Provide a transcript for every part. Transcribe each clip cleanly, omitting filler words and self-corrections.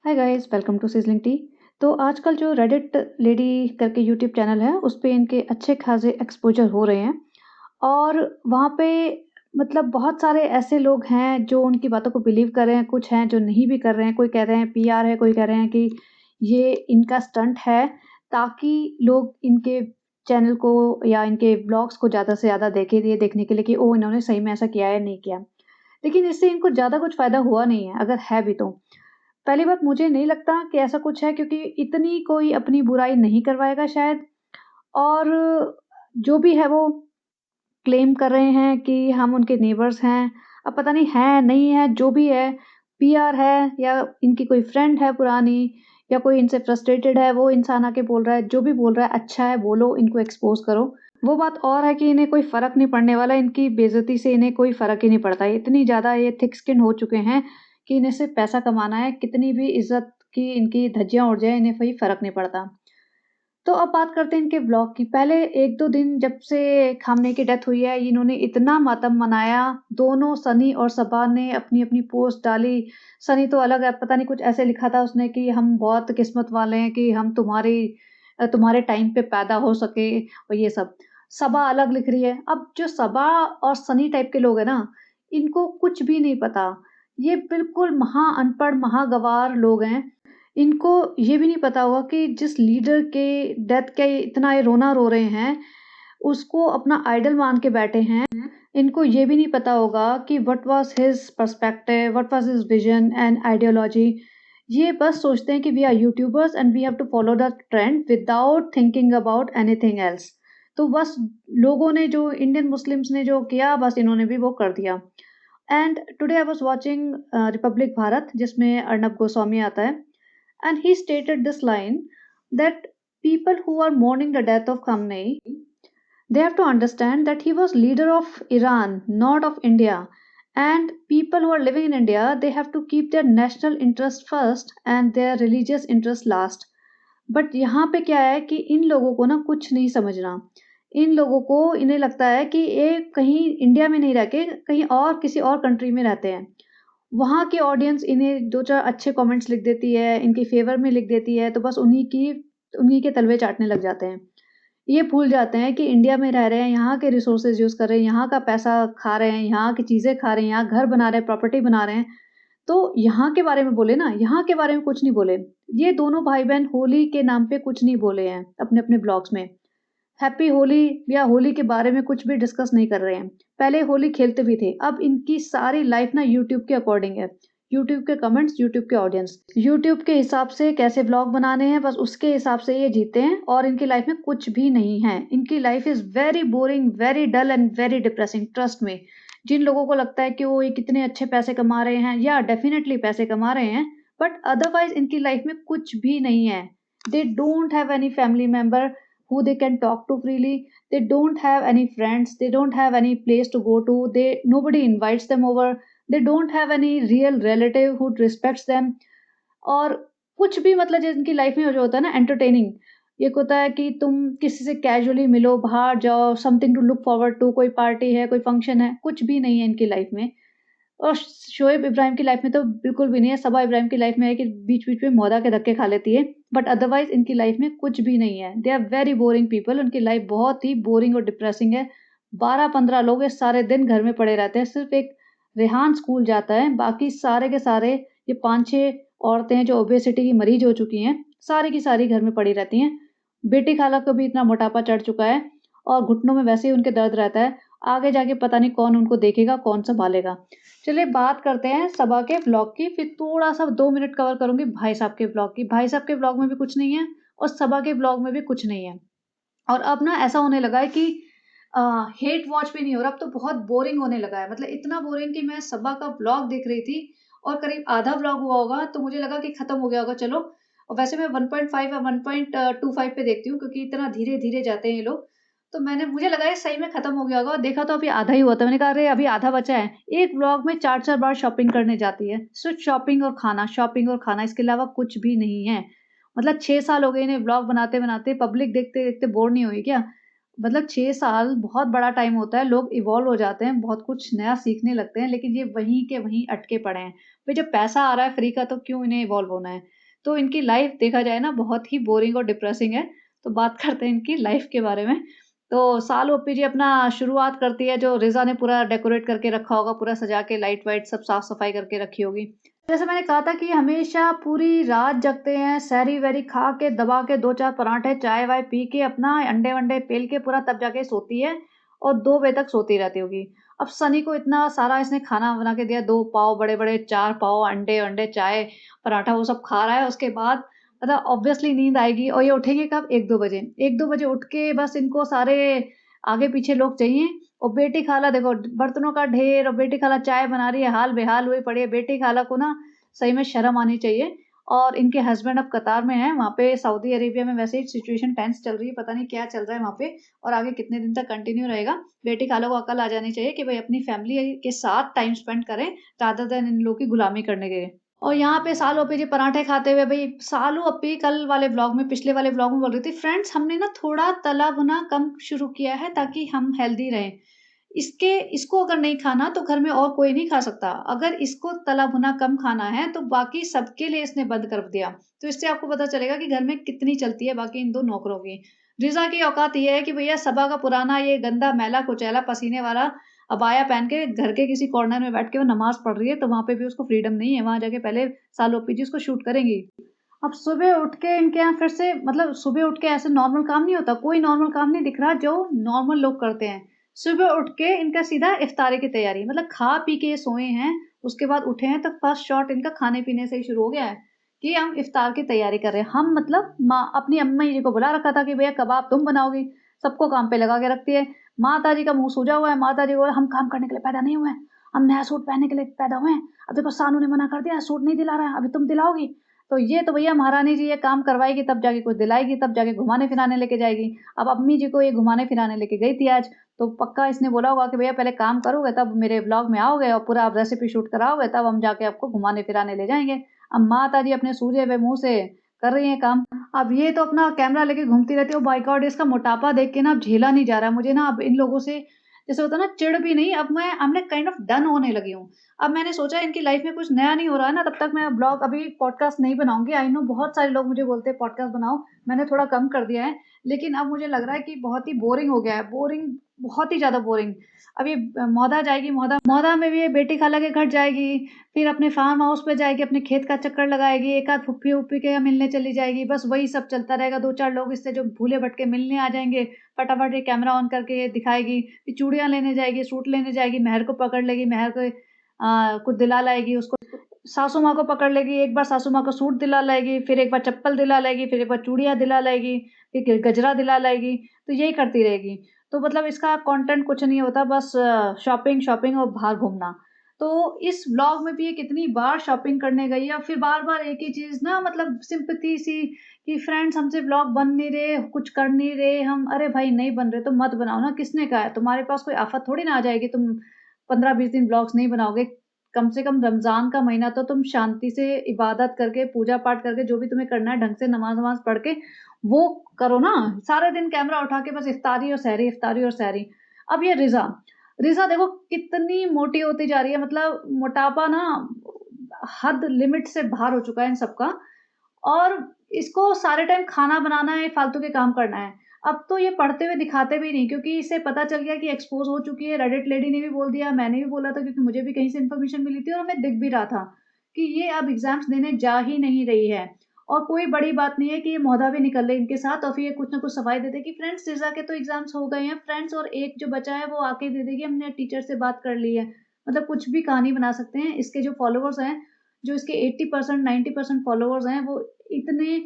Hi guys, welcome to sizzling tea. तो आजकल जो रेडिट लेडी करके यूट्यूब चैनल है उस पे इनके अच्छे खासे एक्सपोजर हो रहे हैं। और वहाँ पे मतलब बहुत सारे ऐसे लोग हैं जो उनकी बातों को बिलीव कर रहे हैं, कुछ हैं जो नहीं भी कर रहे हैं। कोई कह रहे हैं पीआर है, कोई कह रहे हैं कि ये इनका स्टंट है ताकि लोग इनके चैनल को या इनके ब्लॉग्स को ज़्यादा से ज़्यादा देखें, ये देखने के लिए कि ओ इन्होंने सही में ऐसा किया है या नहीं किया। लेकिन इससे इनको ज़्यादा कुछ फ़ायदा हुआ नहीं है, अगर है भी तो। पहली बात, मुझे नहीं लगता कि ऐसा कुछ है, क्योंकि इतनी कोई अपनी बुराई नहीं करवाएगा शायद। और जो भी है वो क्लेम कर रहे हैं कि हम उनके नेबर्स हैं। अब पता नहीं है, नहीं है, जो भी है, पीआर है या इनकी कोई फ्रेंड है पुरानी या कोई इनसे फ्रस्ट्रेटेड है, वो इंसान आके बोल रहा है। जो भी बोल रहा है अच्छा है, बोलो, इनको एक्सपोज़ करो। वो बात और है कि इन्हें कोई फ़र्क नहीं पड़ने वाला, इनकी बेइज़्ज़ती से इन्हें कोई फ़र्क ही नहीं पड़ता। इतनी ज़्यादा ये थिक स्किन हो चुके हैं कि इन्हें सिर्फ़ पैसा कमाना है, कितनी भी इज़्ज़त की इनकी धज्जियाँ उड़ जाएँ, इन्हें कोई फ़र्क नहीं पड़ता। तो अब बात करते हैं इनके ब्लॉग की। पहले 1-2 दिन जब से खामने की डेथ हुई है, इन्होंने इतना मातम मनाया। दोनों सनी और सबा ने अपनी-अपनी पोस्ट डाली। सनी तो अलग है, पता नहीं कुछ ऐसे लिखा था उसने कि हम बहुत किस्मत वाले हैं कि हम तुम्हारे टाइम पे पैदा हो सके और ये सब। सबा अलग लिख रही है। अब जो सबा और सनी टाइप के लोग हैं ना, इनको कुछ भी नहीं पता। ये बिल्कुल महा अनपढ़, महागँवार लोग हैं। इनको ये भी नहीं पता होगा कि जिस लीडर के डेथ के इतना ये रोना रो रहे हैं, उसको अपना आइडल मान के बैठे हैं। इनको ये भी नहीं पता होगा कि what was his perspective, what was his vision and ideology. ये बस सोचते हैं कि we are YouTubers and we have to follow the trend without thinking about anything else. तो बस लोगों ने जो इंडियन मुस्लिम्स ने जो किया, बस इन्होंने भी वो कर दिया। And today I was watching Republic Bharat, जिसमें अर्नब गोस्वामी आता है। And he stated this line that people who are mourning the death of Khamenei, they have to understand that he was leader of Iran, not of India. And people who are living in India, they have to keep their national interest first and their religious interest last. But यहाँ पे क्या है कि इन लोगों को ना कुछ नहीं समझना। इन लोगों को इन्हें लगता है कि ये कहीं इंडिया में नहीं रह के कहीं और किसी और कंट्री में रहते हैं। वहाँ की ऑडियंस इन्हें 2-4 अच्छे कमेंट्स लिख देती है, इनके फ़ेवर में लिख देती है, तो बस उन्हीं के तलवे चाटने लग जाते हैं। ये भूल जाते हैं कि इंडिया में रह रहे हैं, यहाँ के रिसोर्सेज़ यूज़ कर रहे हैं, यहाँ का पैसा खा रहे हैं, यहाँ की चीज़ें खा रहे हैं, यहाँ घर बना रहे हैं, प्रॉपर्टी बना रहे हैं। तो यहाँ के बारे में बोले ना, यहाँ के बारे में कुछ नहीं बोले। ये दोनों भाई-बहन होली के नाम पे कुछ नहीं बोले हैं अपने-अपने ब्लॉग्स में। हैप्पी होली या होली के बारे में कुछ भी डिस्कस नहीं कर रहे हैं। पहले होली खेलते भी थे, अब इनकी सारी लाइफ़ ना यूट्यूब के अकॉर्डिंग है। यूट्यूब के कमेंट्स, यूट्यूब के ऑडियंस। यूट्यूब के हिसाब से कैसे व्लॉग बनाने हैं, बस उसके हिसाब से ये जीते हैं और इनकी लाइफ़ में कुछ भी नहीं है। इनकी life is very boring, very dull and very depressing, trust me. जिन लोगों को लगता है कि वो ये कितने अच्छे पैसे कमा रहे हैं, या डेफ़िनिटली पैसे कमा रहे हैं, बट अदरवाइज़ इनकी लाइफ़ में कुछ भी नहीं है। They don't have any family member who they can talk to freely. They don't have any friends. They don't have any place to go to. Nobody invites them over. They don't have any real relative who respects them. और कुछ भी मतलब जिनकी life में जो होता है ना एंटरटेनिंग, एक होता है कि तुम किसी से कैजुअली मिलो, बाहर जाओ, something to look forward to, कोई पार्टी है, कोई फंक्शन है, कुछ भी नहीं है इनकी लाइफ में। और शोएब इब्राहिम की लाइफ में तो बिल्कुल भी नहीं है। सबा इब्राहिम की लाइफ में है कि बीच-बीच में मौदा के धक्के खा लेती है, बट अदरवाइज़ इनकी लाइफ में कुछ भी नहीं है। They are very boring people. उनकी लाइफ बहुत ही बोरिंग और डिप्रेसिंग है। 12-15 लोग हैं, सारे दिन घर में पड़े रहते हैं। सिर्फ़ एक रेहान स्कूल जाता है, बाकी सारे के सारे ये 5-6 औरतें हैं जो ओबेसिटी की मरीज़ हो चुकी हैं, सारी की सारी घर में पड़ी रहती हैं। बेटी खाला को भी इतना मोटापा चढ़ चुका है और घुटनों में वैसे ही उनके दर्द रहता है। आगे जाके पता नहीं कौन उनको देखेगा, कौन सँभालेगा। चलिए बात करते हैं सबा के व्लॉग की, फिर थोड़ा-सा 2 मिनट कवर करूँगी भाई साहब के व्लॉग की। भाई साहब के व्लॉग में भी कुछ नहीं है और सबा के व्लॉग में भी कुछ नहीं है। और अब ना ऐसा होने लगा है कि अ, हेट वॉच भी नहीं हो रहा, अब तो बहुत बोरिंग होने लगा है। मतलब इतना बोरिंग कि मैं सबा का व्लॉग देख रही थी और करीब आधा व्लॉग हुआ होगा, तो मुझे लगा कि खत्म हो गया होगा चलो। और वैसे मैं 1.5 या 1.25 पे देखती हूँ, क्योंकि इतना धीरे-धीरे जाते हैं ये लोग। तो मुझे लगा ये सही में खत्म हो गया होगा, देखा तो अभी आधा ही हुआ था। मैंने कहा अरे अभी आधा बचा है। एक व्लॉग में 4-4 बार शॉपिंग करने जाती है। सिर्फ़ शॉपिंग और खाना, इसके अलावा कुछ भी नहीं है। मतलब 6 साल हो गए इन्हें व्लॉग बनाते-बनाते, पब्लिक देखते-देखते बोर नहीं हुई क्या? मतलब 6 साल बहुत बड़ा टाइम होता है, लोग इवॉल्व हो जाते हैं, बहुत कुछ नया सीखने लगते हैं, लेकिन ये वहीं के वहीं अटके पड़े हैं। भई जब पैसा आ रहा है फ्री का तो क्यों इन्हें इवॉल्व होना है? तो इनकी लाइफ़ देखा जाए ना बहुत ही बोरिंग और डिप्रेसिंग है। तो बात करते हैं इनकी लाइफ़ के बारे में। तो साल ओप्पी जी अपना शुरुआत करती है, जो रिज़ा ने पूरा डेकोरेट करके रखा होगा, पूरा सजा के लाइट-वाइट सब साफ-सफाई करके रखी होगी। जैसे मैंने कहा था कि हमेशा पूरी रात जगते हैं, सहरी-वहरी खा के, दबा के 2-4 पराठे, चाय-वाय पी के, अपना अंडे-वंडे पेल के पूरा तब जाके सोती है और 2 बजे तक सोती रहती होगी। अब सनी को इतना सारा इसने खाना बना के दिया, 2 पाव बड़े-बड़े, 4 पाव, अंडे-वंडे, चाय, पराठा वो सब खा रहा है, उसके बाद मतलब ऑब्वियसली नींद आएगी और ये उठेंगे कब? 1-2 बजे। 1-2 बजे उठ के बस इनको सारे आगे-पीछे लोग चाहिए और बेटी खाला देखो बर्तनों का ढेर और बेटी खाला चाय बना रही है, हाल-बेहाल हुई पड़ी है। बेटी खाला को ना सही में शर्म आनी चाहिए और इनके हस्बैंड अब कतार में हैं, वहाँ पे सऊदी अरेबिया में वैसे ही सिचुएशन टेंस चल रही है, पता नहीं क्या चल रहा है वहाँ पे और आगे कितने दिन तक कंटिन्यू रहेगा। बेटी खाला को अकल आ जानी चाहिए कि भई अपनी फैमिली के साथ टाइम स्पेंड करें, रादर देन इन लोगों की गुलामी करने के। और यहाँ पे सालू अप्पी जी पराठे खाते हुए भई सालू अप्पी कल वाले व्लॉग में पिछले वाले व्लॉग में बोल रही थी, फ्रेंड्स हमने ना थोड़ा तला-भुना कम शुरू किया है ताकि हम हेल्दी रहें। इसको अगर नहीं खाना तो घर में और कोई नहीं खा सकता। अगर इसको तला-भुना कम खाना है तो बाकी सबके लिए इसने बंद कर दिया। तो इससे आपको पता चलेगा कि घर में कितनी चलती है बाकी इन 2 नौकरों की। रिज़ा की औकात ये है कि भैया सबा का पुराना ये गंदा मैला-कुचैला पसीने वाला अबाया पहन के घर के किसी कॉर्नर में बैठ के वो नमाज़ पढ़ रही है, तो वहाँ पे भी उसको फ्रीडम नहीं है। वहाँ जाके पहले सालू अप्पी जी उसको शूट करेंगी। अब सुबह उठ के इनके यहाँ फिर से मतलब सुबह उठ के ऐसे नॉर्मल काम नहीं होता, कोई नॉर्मल काम नहीं दिख रहा जो नॉर्मल लोग करते हैं। सुबह उठ के इनका सीधा इफ्तारी की तैयारी मतलब खा पी के सोए हैं, उसके बाद उठे हैं तो फर्स्ट शॉट इनका खाने-पीने से ही शुरू हो गया है, कि हम इफ्तार की तैयारी कर रहे हैं। हम मतलब माँ अपनी अम्मी जी को बुला रखा था कि भैया कबाब तुम बनाओगी, सबको काम पे लगा के रखती है। माताजी का मुँह सूजा हुआ है, माताजी को हम काम करने के लिए पैदा नहीं हुए हैं, हम नया सूट पहनने के लिए पैदा हुए हैं। अब देखो सानू ने मना कर दिया, सूट नहीं दिला रहा है, अभी तुम दिलाओगी? तो ये तो भैया महारानी जी ये काम करवाएगी तब जाके कुछ दिलाएगी, तब जाके घुमाने-फिराने लेके जाएगी। अब अम्मी जी को ये घुमाने-फिराने लेके गई थी आज, तो पक्का इसने बोला होगा कि भैया पहले काम करोगे तब मेरे व्लॉग में आओगे और पूरा आप रेसिपी शूट कराओगे तब हम जाके आपको घुमाने-फिराने ले जाएँगे। अब माताजी अपने सूजे हुए मुँह से कर रही हैं काम। अब ये तो अपना कैमरा लेके घूमती रहती है। Oh my God! इसका मोटापा देख के ना अब झेला नहीं जा रहा है। मुझे ना अब इन लोगों से जैसे होता है ना चिढ़ भी नहीं, अब मैं I am like kind of done होने लगी हूँ। अब मैंने सोचा इनकी लाइफ में कुछ नया नहीं हो रहा है ना, तब तक मैं ब्लॉग अभी पॉडकास्ट नहीं बनाऊँगी। आई नो बहुत सारे लोग मुझे बोलते हैं पॉडकास्ट बनाओ, मैंने थोड़ा कम कर दिया है। लेकिन अब मुझे लग रहा है कि बहुत ही बोरिंग हो गया है, बोरिंग बहुत ही ज़्यादा बोरिंग। अब ये मौदा जाएगी, मौदा में भी ये बेटी खाला के घर जाएगी, फिर अपने फार्म हाउस पे जाएगी, अपने खेत का चक्कर लगाएगी, एक आध फुप्पी-वुप्पी के यहाँ मिलने चली जाएगी, बस वही सब चलता रहेगा। 2-4 लोग इससे जो भूले-भटके मिलने आ जाएँगे, फटाफट ये कैमरा ऑन करके दिखाएगी, फिर चूड़ियाँ लेने जाएगी, सूट लेने जाएगी, मेहर को पकड़ लेगी, मेहर को कुछ दिला लाएगी उसको। सासू माँ को पकड़ लेगी, एक बार सासू माँ को सूट दिला लाएगी, फिर एक बार चप्पल दिला लाएगी, फिर एक बार चूड़ियाँ दिला लाएगी, फिर गजरा दिला लाएगी, तो यही करती रहेगी। तो मतलब इसका कंटेंट कुछ नहीं होता, बस शॉपिंग, शॉपिंग और बाहर घूमना। तो इस व्लॉग में भी ये कितनी बार शॉपिंग करने गई है और फिर बार-बार एक ही चीज़ ना मतलब सिम्पैथी सी कि फ्रेंड्स हमसे व्लॉग बन नहीं रहे, कुछ कर नहीं रहे हम। अरे भाई नहीं बन रहे तो मत बनाओ ना, किसने कहा है? तुम्हारे पास कोई आफ़त थोड़ी ना आ जाएगी, तुम 15-20 दिन व्लॉग्स नहीं बनाओगे। कम से कम रमज़ान का महीना तो तुम शांति से इबादत करके, पूजा-पाठ करके, जो भी तुम्हें करना है ढंग से नमाज़-वमाज़ पढ़ के वो करो ना। सारे दिन कैमरा उठा के बस इफ्तारी और सहरी, इफ्तारी और सहरी। अब ये रिज़ा, रिज़ा देखो कितनी मोटी होती जा रही है, मतलब मोटापा ना हद लिमिट से बाहर हो चुका है इन सबका और इसको सारे टाइम खाना बनाना है, फालतू के काम करना है। अब तो ये पढ़ते हुए दिखाते भी नहीं क्योंकि इसे पता चल गया कि एक्सपोज़ हो चुकी है, रेडिट लेडी ने भी बोल दिया, मैंने भी बोला था क्योंकि मुझे भी कहीं से इन्फॉर्मेशन मिली थी और हमें दिख भी रहा था कि ये अब एग्ज़ाम्स देने जा ही नहीं रही है। और कोई बड़ी बात नहीं है कि ये मौदा भी निकल रही है इनके साथ और फिर ये कुछ ना कुछ सफाई दे दे कि फ्रेंड्स रिज़ा के तो एग्ज़ाम्स हो गए हैं फ्रेंड्स और एक जो बचा है वो आके दे देगी हमने टीचर से बात कर ली है। मतलब कुछ भी कहानी बना सकते हैं। इसके जो फॉलोवर्स हैं, जो इसके 80% 90% फॉलोवर्स हैं वो इतने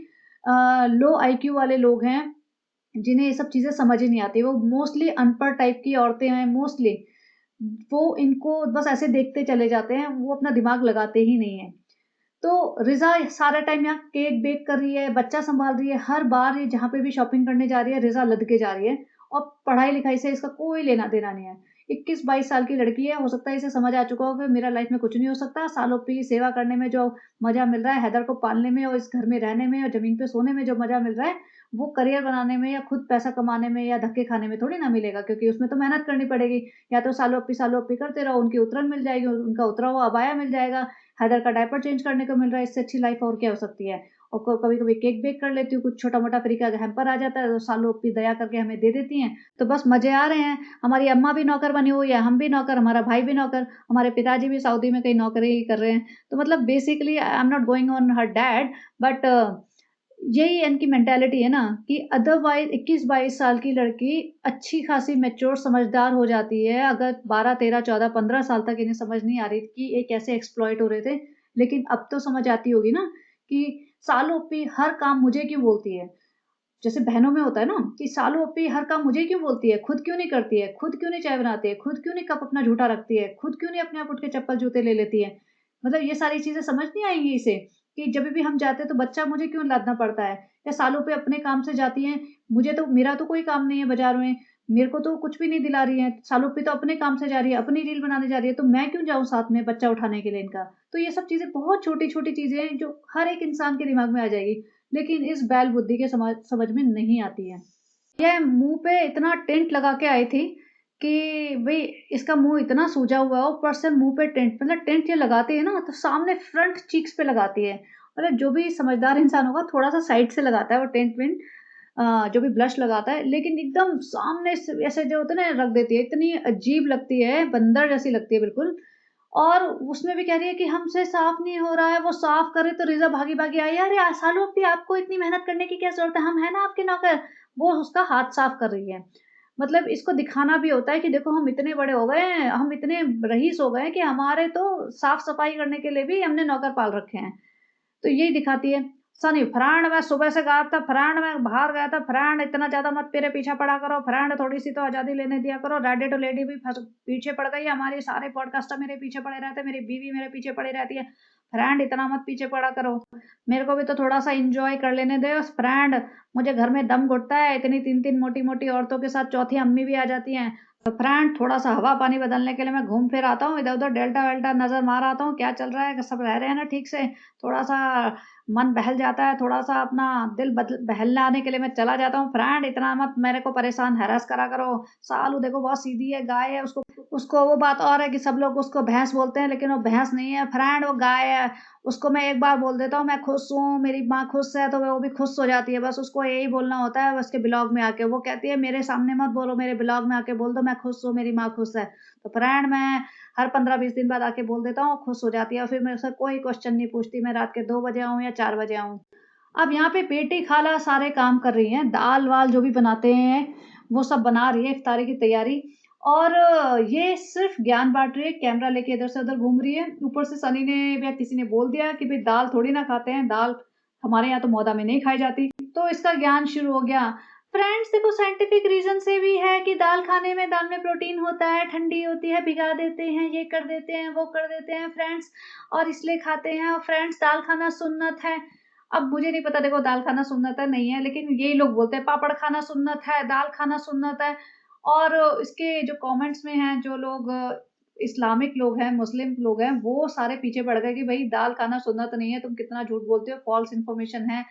लो आईक्यू वाले लोग हैं, जिन्हें ये सब चीज़ें समझ ही नहीं आती। वो मोस्टली अनपढ़ टाइप की औरतें हैं मोस्टली। वो इनको बस ऐसे देखते चले जाते हैं, वो अपना दिमाग लगाते ही नहीं हैं। तो रिज़ा सारा टाइम यहाँ केक बेक कर रही है, बच्चा सँभाल रही है, हर बार ये जहाँ पे भी शॉपिंग करने जा रही है, रिज़ा लद के जा रही है और पढ़ाई-लिखाई से इसका कोई लेना-देना नहीं है। 21-22 साल की लड़की है, हो सकता है इसे समझ आ चुका हो कि मेरा लाइफ में कुछ नहीं हो सकता। सालों की सेवा करने में जो मज़ा मिल रहा है, हैदर को पालने में और इस घर में रहने में और ज़मीन पे सोने में जो मज़ा मिल रहा है, वो करियर बनाने में या खुद पैसा कमाने में या धक्के खाने में थोड़ी ना मिलेगा, क्योंकि उसमें तो मेहनत करनी पड़ेगी। या तो सालों पी करते रहो, उनकी उतरन मिल जाएगी, उनका उतरा हुआ अबाया मिल जाएगा, हैदर का डायपर चेंज करने को मिल रहा है, इससे अच्छी लाइफ और क्या हो सकती है। और कभी-कभी केक बेक कर लेती हूँ, कुछ छोटा-मोटा फ्री का हैम्पर आ जाता है, तो सालों की दया करके हमें दे देती हैं, तो बस मज़े आ रहे हैं। हमारी अम्मा भी नौकर बनी हुई है, हम भी नौकर, हमारा भाई भी नौकर, हमारे पिताजी भी सऊदी में कहीं नौकरी कर रहे हैं। तो मतलब basically I am not going on her dad, but यही इनकी मेंटालिटी है ना कि अदरवाइज़ 21-22 साल की लड़की अच्छी खासी मैच्योर समझदार हो जाती है, अगर 12, 13, 14, 15 साल तक इन्हें समझ नहीं आ रही कि ये कैसे एक्सप्लॉइट हो रहे थे। लेकिन अब तो समझ आती होगी ना कि सालों पे हर काम मुझे क्यों बोलती है। जैसे बहनों में होता है ना कि सालों पे हर काम मुझे क्यों बोलती है, खुद क्यों नहीं करती है, खुद क्यों नहीं चाय बनाती है, खुद क्यों नहीं कप अपना झूठा रखती है, खुद क्यों नहीं अपने आप उठ के चप्पल जूते ले लेती है। मतलब ये सारी चीज़ें समझ नहीं आएँगी इसे कि जब भी हम जाते हैं तो बच्चा मुझे क्यों लादना पड़ता है, या सालों पे अपने काम से जाती हैं, मुझे तो मेरा तो कोई काम नहीं है बाज़ार में, मेरे को तो कुछ भी नहीं दिला रही हैं, सालों पे तो अपने काम से जा रही है, अपनी रील बनाने जा रही है, तो मैं क्यों जाऊँ साथ में बच्चा उठाने के लिए इनका। तो ये सब चीज़ें बहुत छोटी-छोटी चीज़ें हैं जो हर एक इंसान के दिमाग में आ जाएगी। लेकिन इस बैल बुद्धि के समझ में नहीं आती है। ये मुँह पे इतना टेंट लगा के आई थी कि भई इसका मुँह इतना सूजा हुआ है, ऊपर से मुँह पे टेंट, मतलब टेंट ये लगाती है ना तो सामने फ्रंट चीक्स पे लगाती है। मतलब जो भी समझदार इंसान होगा थोड़ा-सा साइड से लगाता है वो टेंट वेंट, जो भी ब्लश लगाता है, लेकिन एकदम सामने से ऐसे जो होता है ना रख देती है, इतनी अजीब लगती है, बंदर जैसी लगती है बिल्कुल। और उसमें भी कह रही है कि हमसे साफ नहीं हो रहा है, वो साफ करे तो रिज़ा भागी-भागी आई, "अरे! सालों भी आपको इतनी मेहनत करने की क्या ज़रूरत है? हम हैं ना आपके नौकर।" वो उसका हाथ साफ कर रही है। मतलब इसको दिखाना भी होता है कि देखो हम इतने बड़े हो गए हैं, हम इतने रईस हो गए हैं कि हमारे तो साफ-सफाई करने के लिए भी हमने नौकर पाल रखे हैं। तो यही दिखाती है। सनी फ्रेंड मैं सुबह से कहा था, फ्रेंड मैं बाहर गया था, फ्रेंड इतना ज़्यादा मत मेरे पीछे पड़ा करो, फ्रेंड थोड़ी-सी तो आज़ादी लेने दिया करो, रेडी टू लेडी भी फँस पीछे पड़ गई है, हमारे सारे पॉडकास्टर मेरे पीछे पड़े रहते हैं, मेरी बीवी मेरे पीछे पड़ी रहती है। फ्रेंड इतना मत पीछे पड़ा करो, मेरे को भी तो थोड़ा-सा एन्जॉय कर लेने दो फ्रेंड, मुझे घर में दम घुटता है, इतनी 3-3 मोटी-मोटी औरतों के साथ चौथी अम्मी भी आ जाती हैं। तो फ्रेंड थोड़ा-सा हवा-पानी बदलने के लिए मैं घूम फिर आता हूँ, इधर-उधर डेल्टा-वेल्टा नज़र मार आता हूँ, क्या चल रहा है, सब रह रहे हैं ना ठीक से? थोड़ा-सा मन बहल जाता है, थोड़ा-सा अपना दिल बहलाने के लिए मैं चला जाता हूँ, फ्रेंड इतना मत मेरे को परेशान हैरेस करा करो, सालू देखो बहुत सीधी है, गाय है, उसको उसको वो बात और है कि सब लोग उसको भैंस बोलते हैं, लेकिन वो भैंस नहीं है फ्रेंड, वो गाय है। उसको मैं एक बार बोल देता हूँ मैं खुश हूँ, मेरी माँ खुश है, तो वो भी खुश हो जाती है, बस उसको यही बोलना होता है उसके ब्लॉग में आके। वो कहती है मेरे सामने मत बोलो, मेरे ब्लॉग में आके बोल दो मैं खुश हूँ, मेरी माँ खुश है। तो फ्रेंड मैं हर 15-20 दिन बाद आके बोल देता हूँ, खुश हो जाती है और फिर मेरे से कोई क्वेश्चन नहीं पूछती, मैं रात के 2 बजे आऊँ या 4 बजे आऊँ। अब यहाँ पे बेटी खाला सारे काम कर रही हैं, दाल-वाल जो भी बनाते हैं, वो सब बना रही है, इफ्तारी की तैयारी, और ये सिर्फ़ ज्ञान बाँट रही है, कैमरा लेके इधर से उधर घूम रही है। ऊपर से सनी ने या किसी ने बोल दिया कि भई दाल थोड़ी ना खाते हैं, दाल हमारे यहाँ तो मौदा में नहीं खाई जाती, तो इसका ज्ञान शुरू हो गया। फ्रेंड्स देखो साइंटिफिक रीज़न से भी है कि दाल खाने में दाल में प्रोटीन होता है, ठंडी होती है, भिगा देते हैं, ये कर देते हैं, वो कर देते हैं फ्रेंड्स, और इसलिए खाते हैं, और फ्रेंड्स दाल खाना सुन्नत है। अब मुझे नहीं पता देखो दाल खाना सुन्नत है, नहीं है, लेकिन यही लोग बोलते हैं पापड़ खाना सुन्नत है, दाल खाना सुन्नत है। और इसके जो कमेंट्स में हैं, जो लोग इस्लामिक लोग हैं, मुस्लिम लोग हैं, वो सारे पीछे पड़ गए कि भई दाल खाना सुन्नत नहीं है, तुम कितना झूठ बोलते हो, फ़ॉल्स इन्फॉर्मेशन है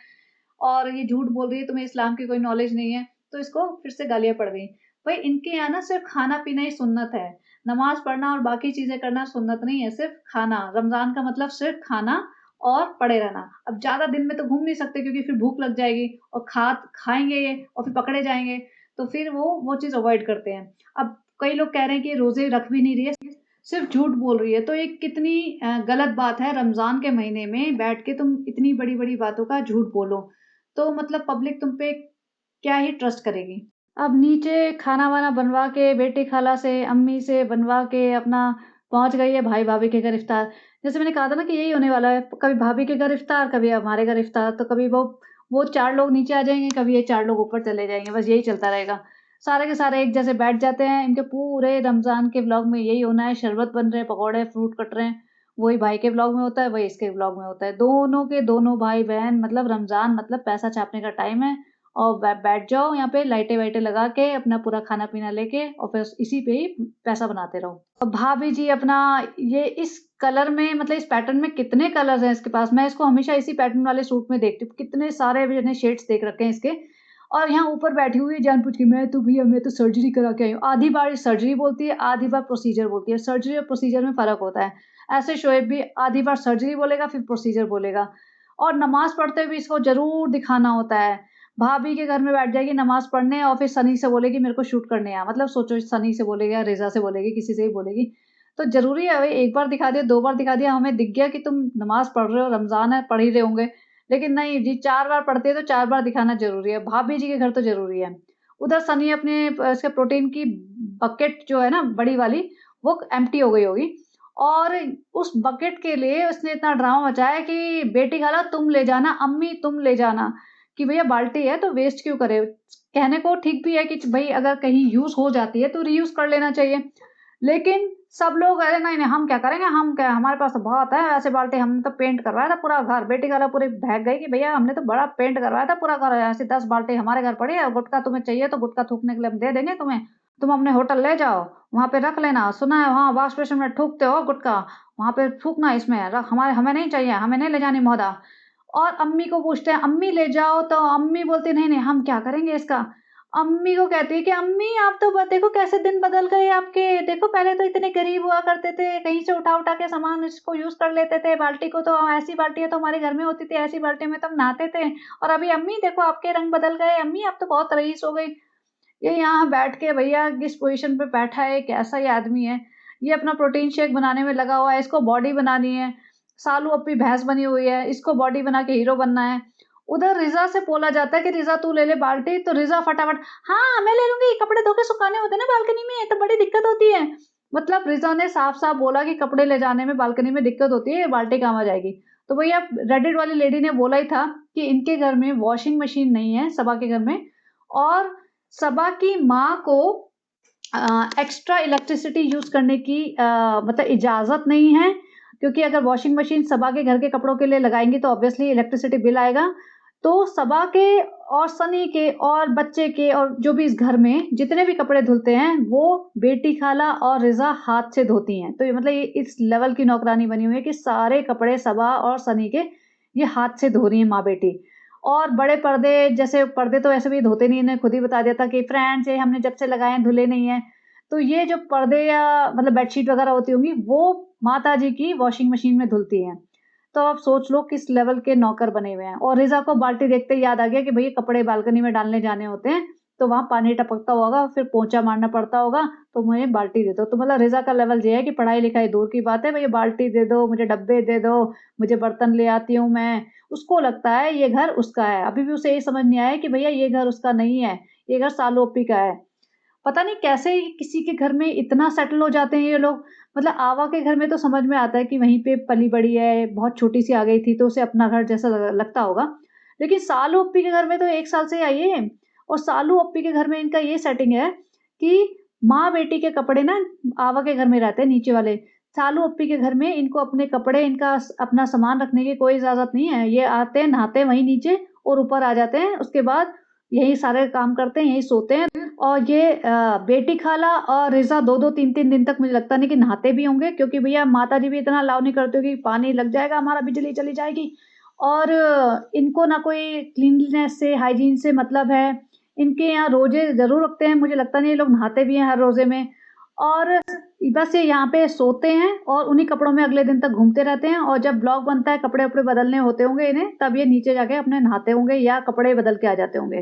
और ये झूठ बोल रही है, तुम्हें इस्लाम की कोई नॉलेज नहीं है, तो इसको फिर से गालियाँ पड़ गई। भई इनके यहाँ ना सिर्फ़ खाना-पीना ही सुन्नत है, नमाज़ पढ़ना और बाकी चीज़ें करना सुन्नत नहीं है, सिर्फ़ खाना। रमज़ान का मतलब सिर्फ़ खाना और पड़े रहना। अब ज़्यादा दिन में तो घूम नहीं सकते क्योंकि फिर भूख लग जाएगी और खाएँगे ये और फिर पकड़े जाएँगे, तो फिर वो चीज़ अवॉइड करते हैं। अब कई लोग कह रहे हैं कि रोज़े रख भी नहीं रही है, सिर्फ़ झूठ बोल रही है, तो ये कितनी गलत बात है, रमज़ान के महीने में बैठ के तुम इतनी बड़ी-बड़ी बातों का झूठ बोलो, तो मतलब पब्लिक तुम पे क्या ही ट्रस्ट करेगी। अब नीचे खाना-वाना बनवा के बेटी खाला से, अम्मी से बनवा के अपना पहुँच गई है भाई-भाभी के घर इफ्तार। जैसे मैंने कहा था ना कि यही होने वाला है, कभी भाभी के घर इफ्तार, कभी हमारे घर इफ्तार, तो कभी वो 4 लोग नीचे आ जाएँगे, कभी ये 4 लोग ऊपर चले जाएँगे, बस यही चलता रहेगा। सारे के सारे एक जैसे बैठ जाते हैं, इनके पूरे रमज़ान के व्लॉग में यही होना है, शरबत बन रहे हैं, पकौड़े, फ्रूट कट रहे हैं, वही भाई के व्लॉग में होता है, वही इसके व्लॉग में होता है। दोनों के दोनों भाई-बहन, मतलब रमज़ान मतलब पैसा छापने का टाइम है, और बैठ जाओ यहाँ पे लाइटें वाइटें लगा के अपना पूरा खाना पीना लेके और फिर इसी पे ही पैसा बनाते रहो। और भाभी जी अपना ये इस कलर में मतलब इस पैटर्न में कितने कलर्स हैं इसके पास, मैं इसको हमेशा इसी पैटर्न वाले सूट में देखती हूँ, कितने सारे मैंने शेड्स देख रखे हैं इसके। और यहाँ ऊपर बैठी हुई है जान पूछ के, मैं तो भैया मैं तो सर्जरी करा के आई हूँ। आधी बार सर्जरी बोलती है, आधी बार प्रोसीजर बोलती है। सर्जरी और प्रोसीजर में फ़र्क होता है। ऐसे शोएब भी आधी बार सर्जरी बोलेगा फिर प्रोसीजर बोलेगा। और नमाज़ पढ़ते हुए भी इसको ज़रूर दिखाना होता है। भाभी के घर में बैठ जाएगी नमाज़ पढ़ने और फिर सनी से बोलेगी मेरे को शूट करने आ। मतलब सोचो सनी से बोलेगी या रिज़ा से बोलेगी, किसी से भी बोलेगी। तो ज़रूरी है भाई, एक बार दिखा दिया, 2 बार दिखा दिया, हमें दिख गया कि तुम नमाज़ पढ़ रहे हो, रमज़ान है, पढ़ ही रहे होंगे। लेकिन नहीं जी, 4 बार पढ़ते हैं तो 4 बार दिखाना ज़रूरी है। भाभी जी के घर तो ज़रूरी है। उधर सनी अपने इसके प्रोटीन की बकेट जो है ना बड़ी वाली, वो एम्प्टी हो गई होगी। और उस बकेट के लिए उसने इतना ड्रामा मचाया कि बेटी खाला तुम ले जाना, अम्मी तुम ले जाना, कि भैया बाल्टी है तो वेस्ट क्यों करें? कहने को ठीक भी है कि भई अगर कहीं यूज़ हो जाती है तो रीयूज़ कर लेना चाहिए। लेकिन सब लोग अरे नहीं-नहीं हम क्या करेंगे, हम क्या हमारे पास तो बहुत है ऐसे बाल्टी, हमने तो पेंट करवाया था पूरा घर। बेटी खाला पूरी बहक गई कि भैया हमने तो बड़ा पेंट करवाया था पूरा घर, ऐसी 10 बाल्टी हमारे घर पड़ी है, गुटखा तुम्हें चाहिए तो गुटखा थूकने के लिए हम दे देंगे तुम्हें। तुम अपने होटल ले जाओ, वहाँ पे रख लेना। सुना है वहाँ वॉश बेसिन में थूकते हो गुटखा, वहाँ पे थूकना इसमें रख, हमारे हमें नहीं चाहिए, हमें नहीं ले जानी महोदय। और अम्मी को पूछते हैं अम्मी ले जाओ, तो अम्मी बोलती नहीं-नहीं हम क्या करेंगे इसका। अम्मी को कहती है कि अम्मी आप तो देखो कैसे दिन बदल गए आपके, देखो पहले तो इतने गरीब हुआ करते थे, कहीं से उठा-उठा के सामान इसको यूज़ कर लेते थे, बाल्टी को तो ऐसी बाल्टियाँ तो हमारे घर में होती थी, ऐसी बाल्टी में तो हम नहाते थे। और अभी अम्मी देखो आपके रंग बदल गए, अम्मी आप तो बहुत रईस हो गई। ये यहाँ बैठ के भैया किस पोज़ीशन पे बैठा है, कैसा ये आदमी है। ये अपना प्रोटीन शेक बनाने में लगा हुआ है, इसको बॉडी बनानी है। सालू अप्पी भैंस बनी हुई है, इसको बॉडी बना के हीरो बनना है। उधर रिज़ा से बोला जाता है कि रिज़ा तू ले ले बाल्टी, तो रिज़ा फटाफट हाँ, मैं ले लूँगी, कपड़े धो के सुखाने होते हैं ना बालकनी में, तो बड़ी दिक्कत होती है। मतलब रिज़ा ने साफ-साफ बोला कि कपड़े ले जाने में बालकनी में दिक्कत होती है, ये बाल्टी काम आ जाएगी। तो भैया रेडिट वाली लेडी ने बोला ही था कि इनके घर में वॉशिंग मशीन नहीं है, सबा के घर में, और सबा की माँ को एक्स्ट्रा इलेक्ट्रिसिटी यूज़ करने की मतलब इजाज़त नहीं है, क्योंकि अगर वॉशिंग मशीन सबा के घर के कपड़ों के लिए लगाएँगे तो ऑब्वियसली इलेक्ट्रिसिटी बिल आएगा। तो सबा के और सनी के और बच्चे के और जो भी इस घर में जितने भी कपड़े धुलते हैं, वो बेटी खाला और रिज़ा हाथ से धोती हैं। तो ये मतलब ये इस लेवल की नौकरानी बनी हुई है कि सारे कपड़े सबा और सनी के ये हाथ से धो रही हैं माँ-बेटी। और बड़े पर्दे, जैसे पर्दे तो ऐसे भी धोते नहीं, इन्हें खुद ही बता दिया था कि फ्रेंड्स ये हमने जब से लगाए हैं धुले नहीं हैं। तो ये जो पर्दे या मतलब बेडशीट वगैरह होती होंगी, वो माताजी की वॉशिंग मशीन में धुलती हैं। तो आप सोच लो किस लेवल के नौकर बने हुए हैं। और रिज़ा को बाल्टी देखते ही याद आ गया कि भई कपड़े बालकनी में डालने जाने होते हैं, तो वहाँ पानी टपकता होगा, फिर पोंछा मारना पड़ता होगा, तो मुझे बाल्टी दे दो। तो मतलब रिज़ा का लेवल ये है कि पढ़ाई-लिखाई दूर की बात है, भई बाल्टी दे दो, मुझे डब्बे दे दो, मुझे बर्तन ले आती हूँ मैं। उसको लगता है ये घर उसका है। अभी भी उसे ये समझ नहीं आया कि भैया ये घर उसका नहीं है, ये घर सालू ओप्पी का है। पता नहीं कैसे किसी के घर में इतना सेटल हो जाते हैं ये लोग। मतलब आवा के घर में तो समझ में आता है कि वहीं पे पली-बड़ी है, बहुत छोटी-सी आ गई थी तो उसे अपना घर जैसा लगता होगा। लेकिन सालू ओप्पी के घर में तो 1 साल से ही आई है, और सालू ओप्पी के घर में इनका ये सेटिंग है कि माँ-बेटी के कपड़े ना आवा के घर में रहते हैं नीचे वाले। सालू ओप्पी के घर में इनको अपने कपड़े, इनका अपना सामान रखने की कोई इजाज़त नहीं है। ये आते हैं, नहाते हैं वहीं नीचे और ऊपर आ जाते हैं। उसके बाद यही सारे काम करते हैं, यहीं सोते हैं। और ये बेटी खाला और रिज़ा 2-2 3-3 दिन तक मुझे लगता नहीं कि नहाते भी होंगे, क्योंकि भैया माताजी भी इतना अलाउ नहीं करती होंगी कि पानी लग जाएगा हमारा, बिजली चली जाएगी। और इनको ना कोई क्लीनलीनेस से, हाइजीन से मतलब है। इनके यहाँ रोज़े ज़रूर रखते हैं, मुझे लगता नहीं ये लोग नहाते भी हैं हर रोज़े में। और बस ये यहाँ पे सोते हैं और उन्हीं कपड़ों में अगले दिन तक घूमते रहते हैं, और जब ब्लॉक बनता है, कपड़े-वपड़े बदलने होते होंगे इन्हें, तब ये नीचे जाके अपने नहाते होंगे या कपड़े बदल के आ जाते होंगे।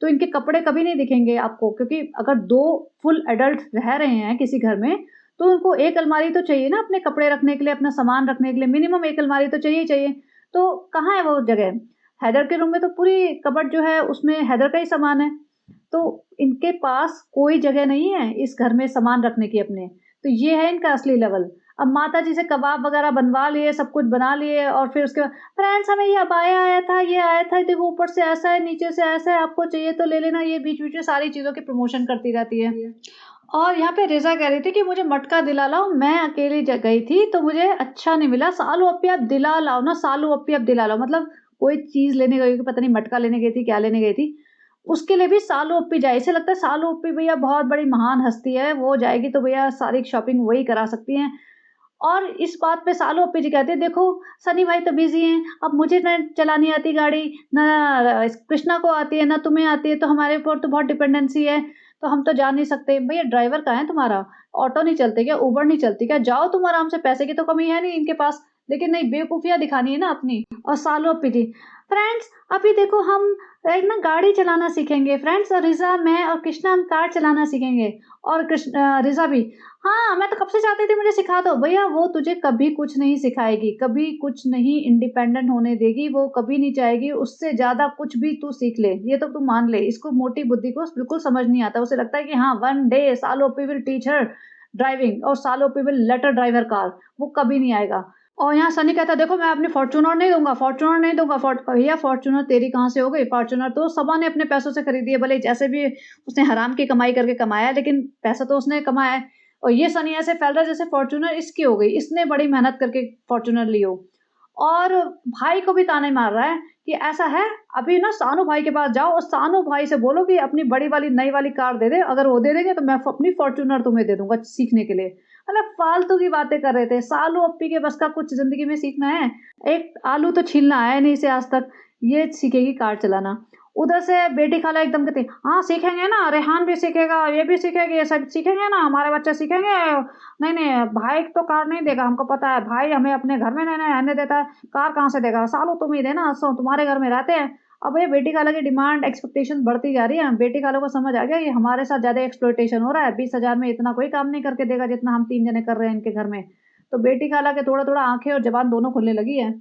तो इनके कपड़े कभी नहीं दिखेंगे आपको, क्योंकि अगर 2 फुल एडल्ट रह रहे हैं किसी घर में, तो उनको 1 अलमारी तो चाहिए ना अपने कपड़े रखने के लिए, अपना सामान रखने के लिए, मिनिमम 1 अलमारी तो चाहिए ही चाहिए। तो कहाँ है वो जगह? हैदर के रूम में तो पूरी कबर्ड जो है उसमें हैदर का ही सामान है। तो इनके पास कोई जगह नहीं है इस घर में सामान रखने की अपने। तो ये है इनका असली लेवल। अब माताजी से कबाब वगैरह बनवा लिए, सब कुछ बना लिए, और फिर उसके बाद फ्रेंड्स हमें ये अबाया आया था, ये आया था, देखो ऊपर से ऐसा है, नीचे से ऐसा है, आपको चाहिए तो ले लेना। ये बीच-बीच में सारी चीज़ों की प्रमोशन करती रहती है। और यहाँ पे रिज़ा कह रही थी कि मुझे मटका दिला लाओ, मैं अकेली गई थी तो मुझे अच्छा नहीं मिला, सालू अप्पी आप दिला लाओ ना, सालू अप्पी आप दिला लाओ। मतलब कोई चीज़ लेने गई होगी, पता नहीं मटका लेने गई थी, क्या लेने गई थी। उसके लिए भी सालू ओप्पी जाए। इसे लगता है सालू ओप्पी भैया बहुत बड़ी महान हस्ती है, वो जाएगी तो भैया सारी शॉपिंग वही करा सकती हैं। और इस बात पे सालू ओप्पी जी कहते हैं, देखो सनी भाई तो बिज़ी हैं, अब मुझे ना चलानी आती गाड़ी, ना कृष्णा को आती है, ना तुम्हें आती है, तो हमारे ऊपर तो बहुत डिपेंडेंसी है, तो हम तो जा नहीं सकते। भैया ड्राइवर कहाँ है तुम्हारा? ऑटो नहीं चलते क्या? उबर नहीं चलती क्या? जाओ तुम आराम से, पैसे की तो कमी है नहीं इनके पास। लेकिन नहीं, बेवकूफ़ियाँ दिखानी है ना अपनी। और सालू ओप्पी जी, फ्रेंड्स अभी देखो हम एक ना गाड़ी चलाना सीखेंगे फ्रेंड्स, रिज़ा, मैं और कृष्णा हम कार चलाना सीखेंगे। और रिज़ा भी, हाँ, मैं तो कब से चाहती थी मुझे सिखा दो। भैया वो तुझे कभी कुछ नहीं सिखाएगी, कभी कुछ नहीं इंडिपेंडेंट होने देगी, वो कभी नहीं चाहेगी उससे ज़्यादा कुछ भी तू सीख ले, ये तो तू मान ले। इसको मोटी बुद्धि को बिल्कुल समझ नहीं आता, उसे लगता है कि हाँ, वन डे सालो P will teach her driving और सालो P will let her drive her car, वो कभी नहीं आएगा। और यहाँ सनी कहता है, देखो मैं अपनी फॉर्च्यूनर नहीं दूँगा, फॉर्च्यूनर नहीं दूँगा, भैया फॉर्च्यूनर तेरी कहाँ से हो गई? फॉर्च्यूनर तो सबा ने अपने पैसों से खरीदी है, भले ही जैसे भी उसने हराम की कमाई करके कमाया है, लेकिन पैसा तो उसने कमाया है। और ये सनी ऐसे फैल रहा है जैसे फॉर्च्यूनर इसकी हो गई, इसने बड़ी मेहनत करके फॉर्च्यूनर ली हो। और भाई को भी ताने मार रहा है कि ऐसा है, अभी ना सानू भाई के पास जाओ और सानू भाई से बोलो कि अपनी बड़ी वाली नई वाली कार दे दे, अगर वो दे देंगे तो मैं अपनी फॉर्च्यूनर तुम्हें दे दूंगा सीखने के लिए। मतलब फालतू की बातें कर रहे थे। सालू अप्पी के बस का कुछ जिंदगी में सीखना है, एक आलू तो छीलना आया नहीं इसे आज तक, ये सीखेगी कार चलाना। उधर से बेटी खाला एकदम कहती, हाँ सीखेंगे ना, रेहान भी सीखेगा, ये भी सीखेगी, ये सब सीखेंगे ना, हमारे बच्चे सीखेंगे। नहीं नहीं, भाई तो कार नहीं देगा, हमको पता है, भाई हमें अपने घर में नहीं रहने देता है, कार कहाँ से देगा? सालू तुम ही देना, सो तुम्हारे घर में रहते हैं। अब ये बेटी खाला की डिमांड एक्सपेक्टेशन बढ़ती जा रही है। बेटी खाला को समझ आ गया ये हमारे साथ ज्यादा एक्सप्लॉइटेशन हो रहा है, 20,000 में इतना कोई काम नहीं करके देगा जितना हम 3 जने कर रहे हैं इनके घर में। तो बेटी खाला के थोड़ा थोड़ा आंखें और जबान दोनों खुलने लगी है।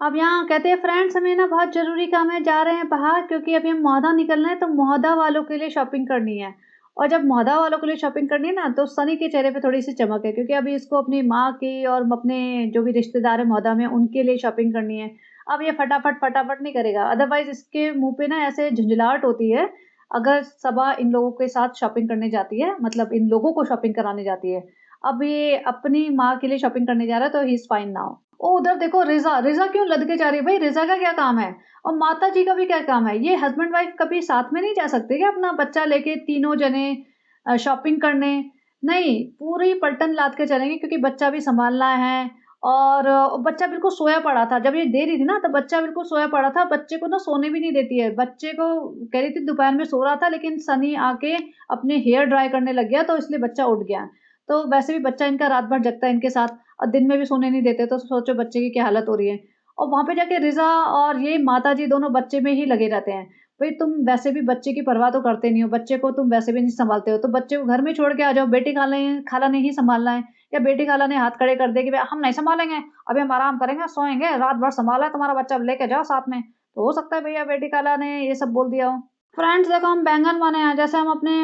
अब यहाँ कहते हैं, फ्रेंड्स हमें ना बहुत ज़रूरी काम है, जा रहे हैं बाहर, क्योंकि अभी हम मोहदा निकलना है, तो मोहदा वालों के लिए शॉपिंग करनी है। और जब मोहदा वालों के लिए शॉपिंग करनी है ना, तो सनी के चेहरे पे थोड़ी सी चमक है, क्योंकि अभी इसको अपनी माँ की और अपने जो भी रिश्तेदार है मोहदा में उनके लिए शॉपिंग करनी है। अब ये फटाफट फटाफट नहीं करेगा, अदरवाइज इसके मुंह पे ना ऐसे झुंझलाहट होती है अगर सबा इन लोगों के साथ शॉपिंग करने जाती है, मतलब इन लोगों को शॉपिंग कराने जाती है। अब ये अपनी माँ के लिए शॉपिंग करने जा रहा है, तो ही इज फाइन नाउ। ओ उधर देखो रिज़ा, रिज़ा क्यों लदके जा रही है? भाई रिज़ा का क्या काम है? और माता जी का भी क्या काम है? ये हस्बैंड वाइफ कभी साथ में नहीं जा सकते क्या अपना बच्चा लेके तीनों जने शॉपिंग करने? नहीं, पूरी पलटन लाद के चलेंगे, क्योंकि बच्चा भी सँभालना है। और बच्चा बिल्कुल सोया पड़ा था। जब ये दे रही थी ना, तो बच्चा बिल्कुल सोया पड़ा था। बच्चे को ना सोने भी नहीं देती है। बच्चे को कह रही थी दोपहर में सो रहा था, लेकिन सनी आके अपने हेयर ड्राई करने लग गया, तो इसलिए बच्चा उठ गया। तो वैसे भी बच्चा इनका रात भर जगता है इनके साथ। और दिन में भी सोने नहीं देते, तो सोचो बच्चे की क्या हालत हो रही है। और वहाँ पे जाके रिज़ा और ये माताजी दोनों बच्चे में ही लगे रहते हैं। भई तुम वैसे भी बच्चे की परवाह तो करते नहीं हो, बच्चे को तुम वैसे भी नहीं सँभालते हो, तो बच्चे को घर में छोड़ के आ जाओ, बेटी खाला ने ही सँभालना है। या बेटी खाला ने हाथ खड़े कर दिए कि भई हम नहीं सँभालेंगे, अभी हम आराम करेंगे, सोएँगे, रात भर सँभाला है तुम्हारा बच्चा, अब लेके जाओ साथ में। तो हो सकता है भैया बेटी खाला ने ये सब बोल दिया हो। फ्रेंड्स देखो हम बैंगन बने हैं, जैसे हम अपने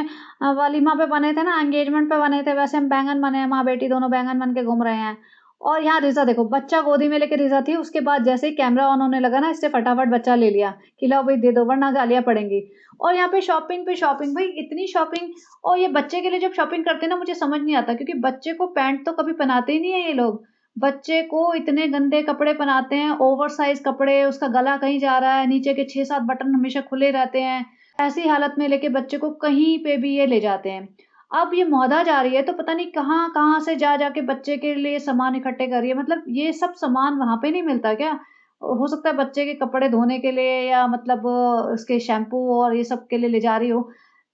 वलीमा पे बने थे ना, एंगेजमेंट पे बने थे, वैसे हम बैंगन बने हैं, माँ-बेटी दोनों बैंगन बन के घूम रहे हैं। और यहाँ रिज़ा देखो, बच्चा गोदी में लेके रिज़ा थी, उसके बाद जैसे ही कैमरा ऑन होने लगा ना, इससे फटाफट बच्चा ले लिया कि लाओ भई दे दो, वरना गालियाँ पड़ेंगी। और यहाँ पे शॉपिंग, भई इतनी शॉपिंग। और ये बच्चे के लिए जब शॉपिंग करते हैं ना, मुझे समझ नहीं आता, क्योंकि बच्चे को पैंट तो कभी पहनाते ही नहीं है ये लोग। बच्चे को इतने गंदे कपड़े पहनाते हैं, ओवरसाइज़ कपड़े, उसका गला कहीं जा रहा है, नीचे के 6-7 बटन हमेशा खुले रहते हैं। ऐसी हालत में लेके बच्चे को कहीं पे भी ये ले जाते हैं। अब ये मौधा जा रही है, तो पता नहीं कहाँ-कहाँ से जा के बच्चे के लिए सामान इकट्ठे कर रही है। मतलब ये सब सामान वहाँ पे नहीं मिलता क्या? हो सकता है बच्चे के कपड़े धोने के लिए, या मतलब उसके शैम्पू और ये सब के लिए ले जा रही हो।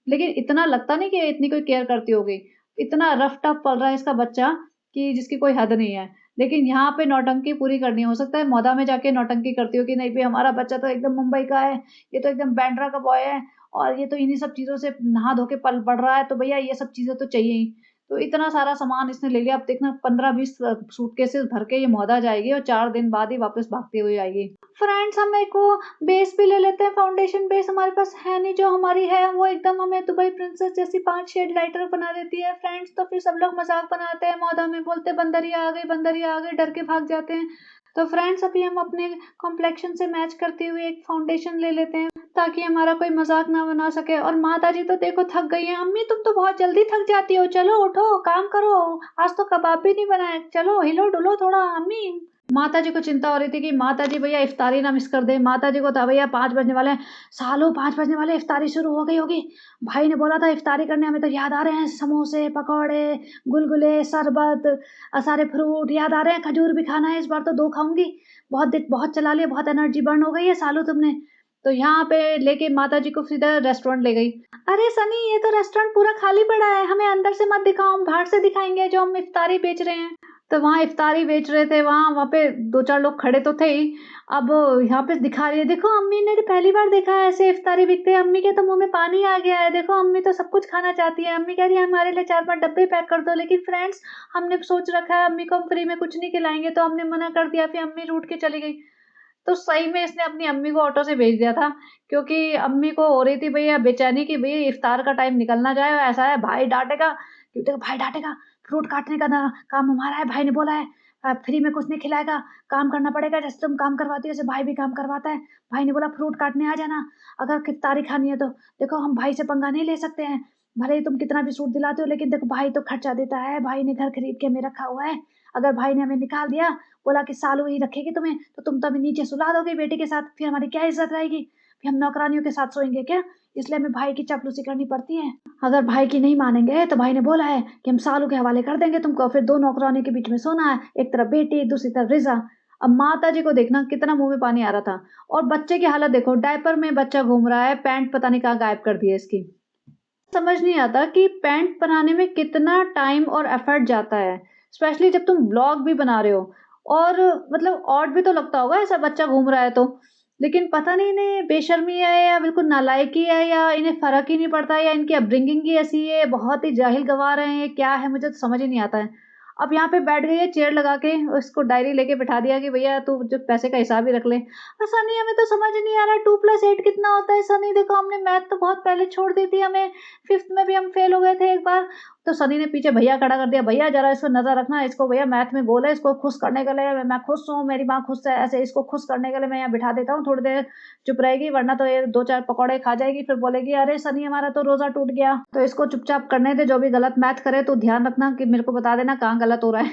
लेकिन इतना लगता नहीं कि इतनी कोई केयर करती होगी। इतना रफ टफ पल रहा है इसका बच्चा कि जिसकी कोई हद नहीं है। लेकिन यहाँ पे नौटंकी पूरी करनी है। हो सकता है मौधा में जाके नौटंकी करती हो कि नहीं भई हमारा बच्चा तो एकदम मुंबई का है, ये तो एकदम बांद्रा का बॉय है और ये तो इन्हीं सब चीज़ों से नहा धो के पल बढ़ रहा है, तो भैया ये सब चीज़ें तो चाहिए ही। तो इतना सारा सामान इसने ले लिया। अब देखना 15-20 सूटकेसेस भर के ये मौधा जाएगी और 4 दिन बाद ही वापस भागती हुई आएगी। फ्रेंड्स हम एक वो बेस भी ले लेते हैं, फाउंडेशन बेस हमारे पास है नहीं, जो हमारी है वो एकदम हमें दुबई प्रिंसेस जैसी 5 शेड लाइटर बना देती है फ्रेंड्स। तो फिर सब लोग मज़ाक बनाते हैं, मौधा में बोलते बंदरिया आ गई, बंदरिया आ गई, डर के भाग जाते हैं। तो फ्रेंड्स अभी हम अपने कॉम्प्लेक्शन से मैच करती हुई एक फाउंडेशन ले लेते हैं, ताकि हमारा कोई मज़ाक ना बना सके। और माताजी तो देखो थक गई हैं, अम्मी तुम तो बहुत जल्दी थक जाती हो, चलो उठो काम करो, आज तो कबाब भी नहीं बनाए, चलो हिलो-डुलो थोड़ा अम्मी। माताजी को चिंता हो रही थी कि माताजी भैया इफ्तारी ना मिस कर दें। माताजी को था भैया 5 बजने वाले हैं, सालों 5 बजने वाले, इफ्तारी शुरू हो गई होगी। भाई ने बोला था इफ्तारी करने, हमें तो याद आ रहे हैं समोसे, पकौड़े, गुलगुले, शरबत, सारे फ्रूट याद आ रहे हैं, खजूर भी खाना है, इस बार तो 2 खाऊँगी। बहुत चला लिया, बहुत एनर्जी बर्न हो गई है सालों तुमने। तो यहाँ पे लेके माताजी को सीधा रेस्टोरेंट ले गई। अरे सनी, ये तो रेस्टोरेंट पूरा खाली पड़ा है, हमें अंदर से मत दिखाओ, हम बाहर से दिखाएँगे जो हम इफ्तारी बेच रहे हैं। तो वहाँ इफ्तारी बेच रहे थे, वहाँ पे 2-4 लोग खड़े तो थे ही। अब यहाँ पे दिखा रही है, देखो अम्मी ने तो पहली बार देखा है ऐसे इफ्तारी बिकते हैं, अम्मी के तो मुँह में पानी आ गया है, देखो अम्मी तो सब कुछ खाना चाहती है। अम्मी कह रही है हमारे लिए 4-5 डब्बे पैक कर दो, लेकिन फ्रेंड्स हमने सोच रखा है अम्मी को हम फ्री में कुछ नहीं खिलाएँगे, तो हमने मना कर दिया, फिर अम्मी रूठ के चली गई। तो सही में इसने अपनी अम्मी को ऑटो से भेज दिया था, क्योंकि अम्मी को हो रही थी भैया बेचैनी कि भैया इफ्तार का टाइम निकल ना जाए, ऐसा है भाई डाँटेगा, क्योंकि देखो भाई डाँटेगा, फ्रूट काटने का ना काम हमारा है, भाई ने बोला है फ्री में कुछ नहीं खिलाएगा, काम करना पड़ेगा, जैसे तुम काम करवाती हो वैसे भाई भी काम करवाता है। भाई ने बोला फ्रूट काटने आ जाना, अगर इफ्तारी खानी है तो। देखो हम भाई से पंगा नहीं ले सकते हैं, भले ही तुम कितना भी सूट दिलाते हो, लेकिन देखो भाई तो खर्चा देता है, भाई ने घर खरीद के हमें रखा हुआ है, अगर भाई ने हमें निकाल दिया, बोला कि सालों ही रखेगी तुम्हें, तो तुम तो अभी नीचे सुला दोगे बेटी के साथ, फिर हमारी क्या इज़्ज़त रहेगी? फिर हम नौकरानियों के साथ सोएँगे क्या? इसलिए हमें भाई की चापलूसी करनी पड़ती है। अगर भाई की नहीं मानेंगे तो भाई ने बोला है कि हम सालों के हवाले कर देंगे तुमको, फिर 2 नौकरानियों के बीच में सोना है, एक तरफ बेटी, दूसरी तरफ रिज़ा। अब माताजी को देखना कितना मुँह में पानी आ रहा था, और बच्चे की हालत देखो, डायपर में बच्चा घूम रहा है, पैंट पता नहीं कहाँ गायब कर दी है इसकी। समझ नहीं आता कि पैंट बनाने में कितना टाइम और एफर्ट जाता है, स्पेशली जब तुम ब्लॉग भी बना रहे हो, और मतलब ऑड भी तो लगता होगा ऐसा बच्चा घूम रहा है तो। लेकिन पता नहीं इन्हें बेशर्मी है या बिल्कुल नालायकी है, या इन्हें फ़र्क ही नहीं पड़ता, या इनकी अपब्रिंगिंग ही ऐसी है, बहुत ही जाहिल गँवार हैं, ये क्या है मुझे तो समझ ही नहीं आता है। अब यहाँ पे बैठ गई है चेयर लगा के, उसको डायरी लेके बिठा दिया कि भैया तू जो पैसे का हिसाब ही रख ले। सनी हमें तो समझ नहीं आ रहा 2+8 कितना होता है? सनी देखो हमने मैथ तो बहुत पहले छोड़ दी थी, हमें 5th में भी हम फेल हो गए थे एक बार। तो सनी ने पीछे भैया खड़ा कर दिया, भैया ज़रा इसको नज़र रखना, इसको भैया मैथ में गोल है, इसको खुश करने के लिए मैं खुश हूँ, मेरी माँ खुश है, ऐसे इसको खुश करने के लिए मैं यहाँ बिठा देता हूँ, थोड़ी देर चुप रहेगी, वरना तो ये 2-4 पकौड़े खा जाएगी, फिर बोलेगी अरे सनी हमारा तो रोज़ा टूट गया। तो इसको चुपचाप करने दे, जो भी गलत मैथ करे तो ध्यान रखना कि मेरे को बता देना कहाँ गलत हो रहा है।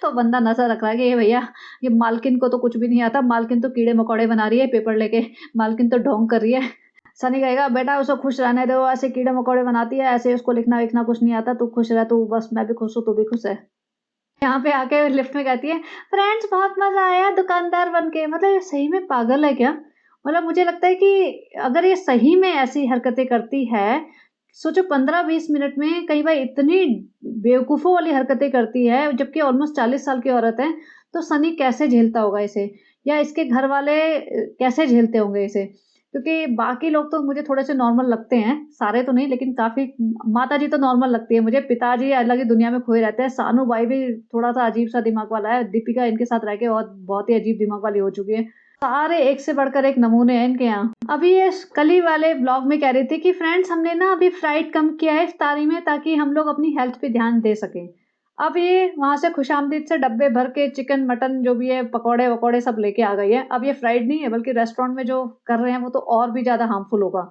तो बंदा नज़र रख रहा है कि ये भैया, ये मालकिन को तो कुछ भी नहीं आता, मालकिन तो कीड़े-मकोड़े बना रही है पेपर लेके, मालकिन तो ढोंग कर रही है। सनी कहेगा बेटा उसको खुश रहने दो, ऐसे कीड़े-मकोड़े बनाती है, ऐसे उसको लिखना-विखना कुछ नहीं आता, तू खुश रह, तू बस मैं भी खुश हूँ, तू भी खुश है। यहाँ पे आके लिफ्ट में कहती है, फ्रेंड्स बहुत मज़ा आया दुकानदार बन के। मतलब ये सही में पागल है क्या? मतलब मुझे लगता है कि अगर ये सही में ऐसी हरकतें करती है, सोचो 15-20 मिनट में कई बार इतनी बेवकूफ़ों वाली हरकतें करती है, जबकि ऑलमोस्ट 40 साल की औरत है, तो सनी कैसे झेलता होगा इसे? या इसके घर वाले कैसे झेलते होंगे इसे? क्योंकि बाकी लोग तो मुझे थोड़े-से नॉर्मल लगते हैं, सारे तो नहीं लेकिन काफ़ी, माताजी तो नॉर्मल लगती है मुझे, पिताजी अलग ही दुनिया में खोए रहते हैं, सानू भाई भी थोड़ा-सा अजीब-सा दिमाग वाला है, दीपिका इनके साथ रह के बहुत बहुत ही अजीब दिमाग वाली हो चुकी है। सारे एक से बढ़कर एक नमूने हैं इनके यहाँ। अभी ये कल ही वाले व्लॉग में कह रही थी कि फ्रेंड्स हमने ना अभी फ्राइड कम किया है इफ्तारी में, ताकि हम लोग अपनी हेल्थ पे ध्यान दे सकें। अब ये वहाँ से खुशामदीद से डब्बे भर के चिकन, मटन जो भी है, पकौड़े-वकौड़े सब लेके आ गई है। अब ये फ्राइड नहीं है, बल्कि रेस्टोरेंट में जो कर रहे हैं वो तो और भी ज़्यादा हार्मफुल होगा।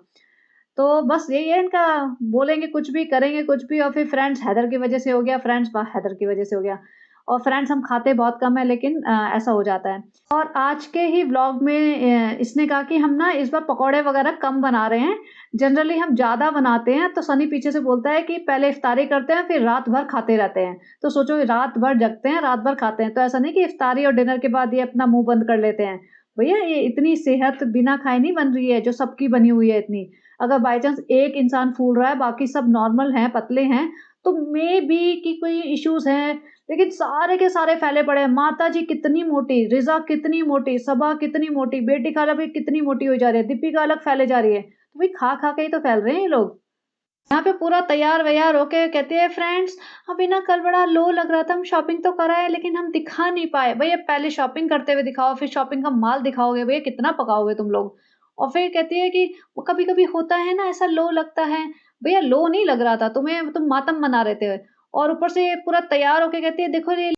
तो बस यही है इनका, बोलेंगे कुछ भी, करेंगे कुछ भी, और फिर फ्रेंड्स हैदर की वज़ह से हो गया, फ्रेंड्स हैदर की वज़ह से हो गया। और फ्रेंड्स हम खाते बहुत कम है, लेकिन ऐसा हो जाता है। और आज के ही व्लॉग में इसने कहा कि हम ना इस बार पकौड़े वग़ैरह कम बना रहे हैं। जनरली हम ज़्यादा बनाते हैं, तो सनी पीछे से बोलता है कि पहले इफ्तारी करते हैं, फिर रात भर खाते रहते हैं। तो सोचो रात भर जगते हैं, रात भर खाते हैं, तो ऐसा नहीं कि इफ्तारी और डिनर के बाद ये अपना मुँह बंद कर लेते हैं। भैया ये इतनी सेहत बिना खाए नहीं बन रही है, जो सबकी बनी हुई है इतनी। अगर बाय चांस एक इंसान फूल रहा है, बाकी सब नॉर्मल हैं, पतले हैं, तो मे बी कि कोई इश्यूज़ हैं, लेकिन सारे के सारे फैले पड़े हैं। माताजी कितनी मोटी, रिज़ा कितनी मोटी, सबा कितनी मोटी, बेटी खाला भी कितनी मोटी हुई जा रही है, दीपिका अलग फैले जा रही है। तो भाई खा-खा के ही तो फैल रहे हैं ये लोग। यहाँ पे पूरा तैयार-वैयार होके कहती है, फ्रेंड्स अभी ना कल बड़ा लो लग रहा था, हम शॉपिंग तो कर आए लेकिन हम दिखा नहीं पाए। भैया पहले शॉपिंग करते हुए दिखाओ, फिर शॉपिंग का माल दिखाओगे, भैया कितना पकाओगे तुम लोग? और फिर कहती है कि वो कभी-कभी होता है ना ऐसा, लो लगता है। भैया लो नहीं लग रहा था तुम्हें, तुम मातम मना रहे थे। और ऊपर से पूरा तैयार होके कहती है, देखो ये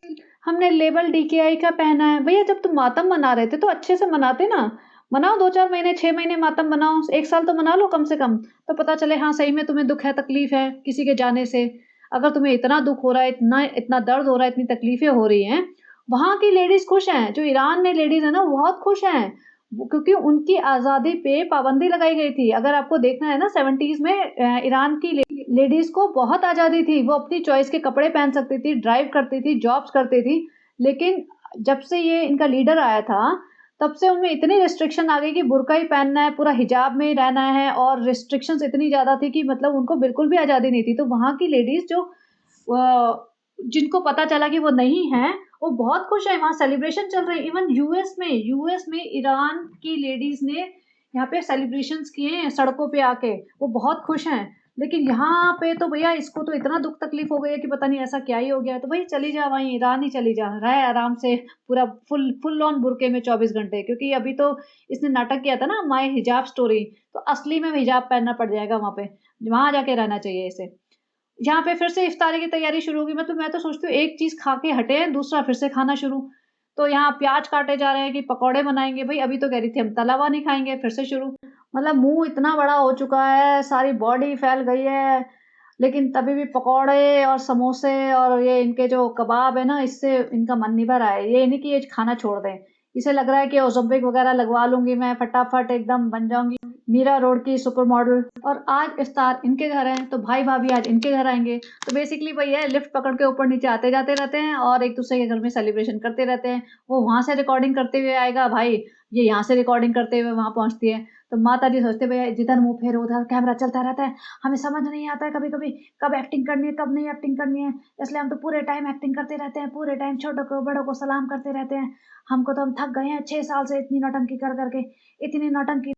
हमने लेबल डीकेआई का पहना है। भैया जब तुम मातम मना रहे थे तो अच्छे से मनाते ना। मनाओ 2-4 महीने, 6 महीने मातम मनाओ, 1 साल तो मना लो कम से कम। तो पता चले हाँ, सही में तुम्हें दुःख है, तकलीफ़ है किसी के जाने से। अगर तुम्हें इतना दुःख हो रहा है, इतना इतना दर्द हो रहा है, इतनी तकलीफ़ें हो रही हैं, वहाँ की लेडीज़ खुश हैं, जो ईरान में लेडीज़ हैं ना, वो बहुत खुश हैं। क्योंकि उनकी आज़ादी पे पाबंदी लगाई गई थी। अगर आपको देखना है ना 70s में ईरान की लेडीज़ को बहुत आज़ादी थी। वो अपनी चॉइस के कपड़े पहन सकती थी, ड्राइव करती थी, जॉब्स करती थी। लेकिन जब से ये इनका लीडर आया था, तब से उनमें इतनी रिस्ट्रिक्शन आ गई कि बुर्का ही पहनना है, पूरा हिजाब में ही रहना है, और रिस्ट्रिक्शंस इतनी ज़्यादा थी कि मतलब उनको बिल्कुल भी आज़ादी नहीं थी। तो वहाँ की लेडीज़ जो जिनको पता चला कि वो नहीं हैं, वो बहुत खुश हैं, वहाँ सेलिब्रेशन चल रहे हैं। इवन यूएस में ईरान की लेडीज़ ने यहाँ पे सेलिब्रेशंस किए हैं सड़कों पे आके, वो बहुत खुश हैं। लेकिन यहाँ पे तो भैया इसको तो इतना दुःख तकलीफ़ हो गई है कि पता नहीं ऐसा क्या ही हो गया है। तो भई चली जा वहीं, ईरान ही चली जा, रह आराम से पूरा फुल ऑन बुर्के में 24 घंटे। क्योंकि अभी तो इसने नाटक किया था ना माय हिजाब स्टोरी, तो असली में हिजाब पहनना पड़ जाएगा वहाँ पे। वहाँ जाके रहना चाहिए इसे। यहाँ पे फिर से इफ्तारी की तैयारी शुरू होगी। मतलब मैं तो सोचती हूँ एक चीज़ खा के हटे हैं, दूसरा फिर से खाना शुरू। तो यहाँ प्याज काटे जा रहे हैं कि पकौड़े बनाएँगे। भई अभी तो कह रही थी हम तला हुआ नहीं खाएँगे, फिर से शुरू। मतलब मुँह इतना बड़ा हो चुका है, सारी बॉडी फैल गई है, लेकिन तभी भी पकौड़े और समोसे और ये इनके जो कबाब है ना, इससे इनका मन नहीं भर रहा है। ये नहीं कि ये खाना छोड़ दें। इसे लग रहा है कि ओज़ेम्पिक वगैरह लगवा लूँगी मैं, फटाफट एकदम बन जाऊँगी मीरा रोड की सुपर मॉडल। और आज इफ्तार इनके घर है, तो भाई-भाभी आज इनके घर आएँगे। तो बेसिकली वही है, लिफ्ट पकड़ के ऊपर-नीचे आते-जाते रहते हैं और एक-दूसरे के घर में सेलिब्रेशन करते रहते हैं। वो वहाँ से रिकॉर्डिंग करते हुए आएगा भाई, ये यहाँ से रिकॉर्डिंग करते हुए वहाँ पहुँचती है। तो माताजी सोचते हैं भैया जिधर मुँह फेरो उधर कैमरा चलता रहता है। हमें समझ नहीं आता है कभी-कभी कब एक्टिंग करनी है, कब नहीं एक्टिंग करनी है। इसलिए हम तो पूरे टाइम एक्टिंग करते रहते हैं, पूरे टाइम छोटों को, बड़ों को सलाम करते रहते हैं। हमको तो हम थक गए हैं 6 साल से इतनी नौटंकी कर के। इतनी नौटंकी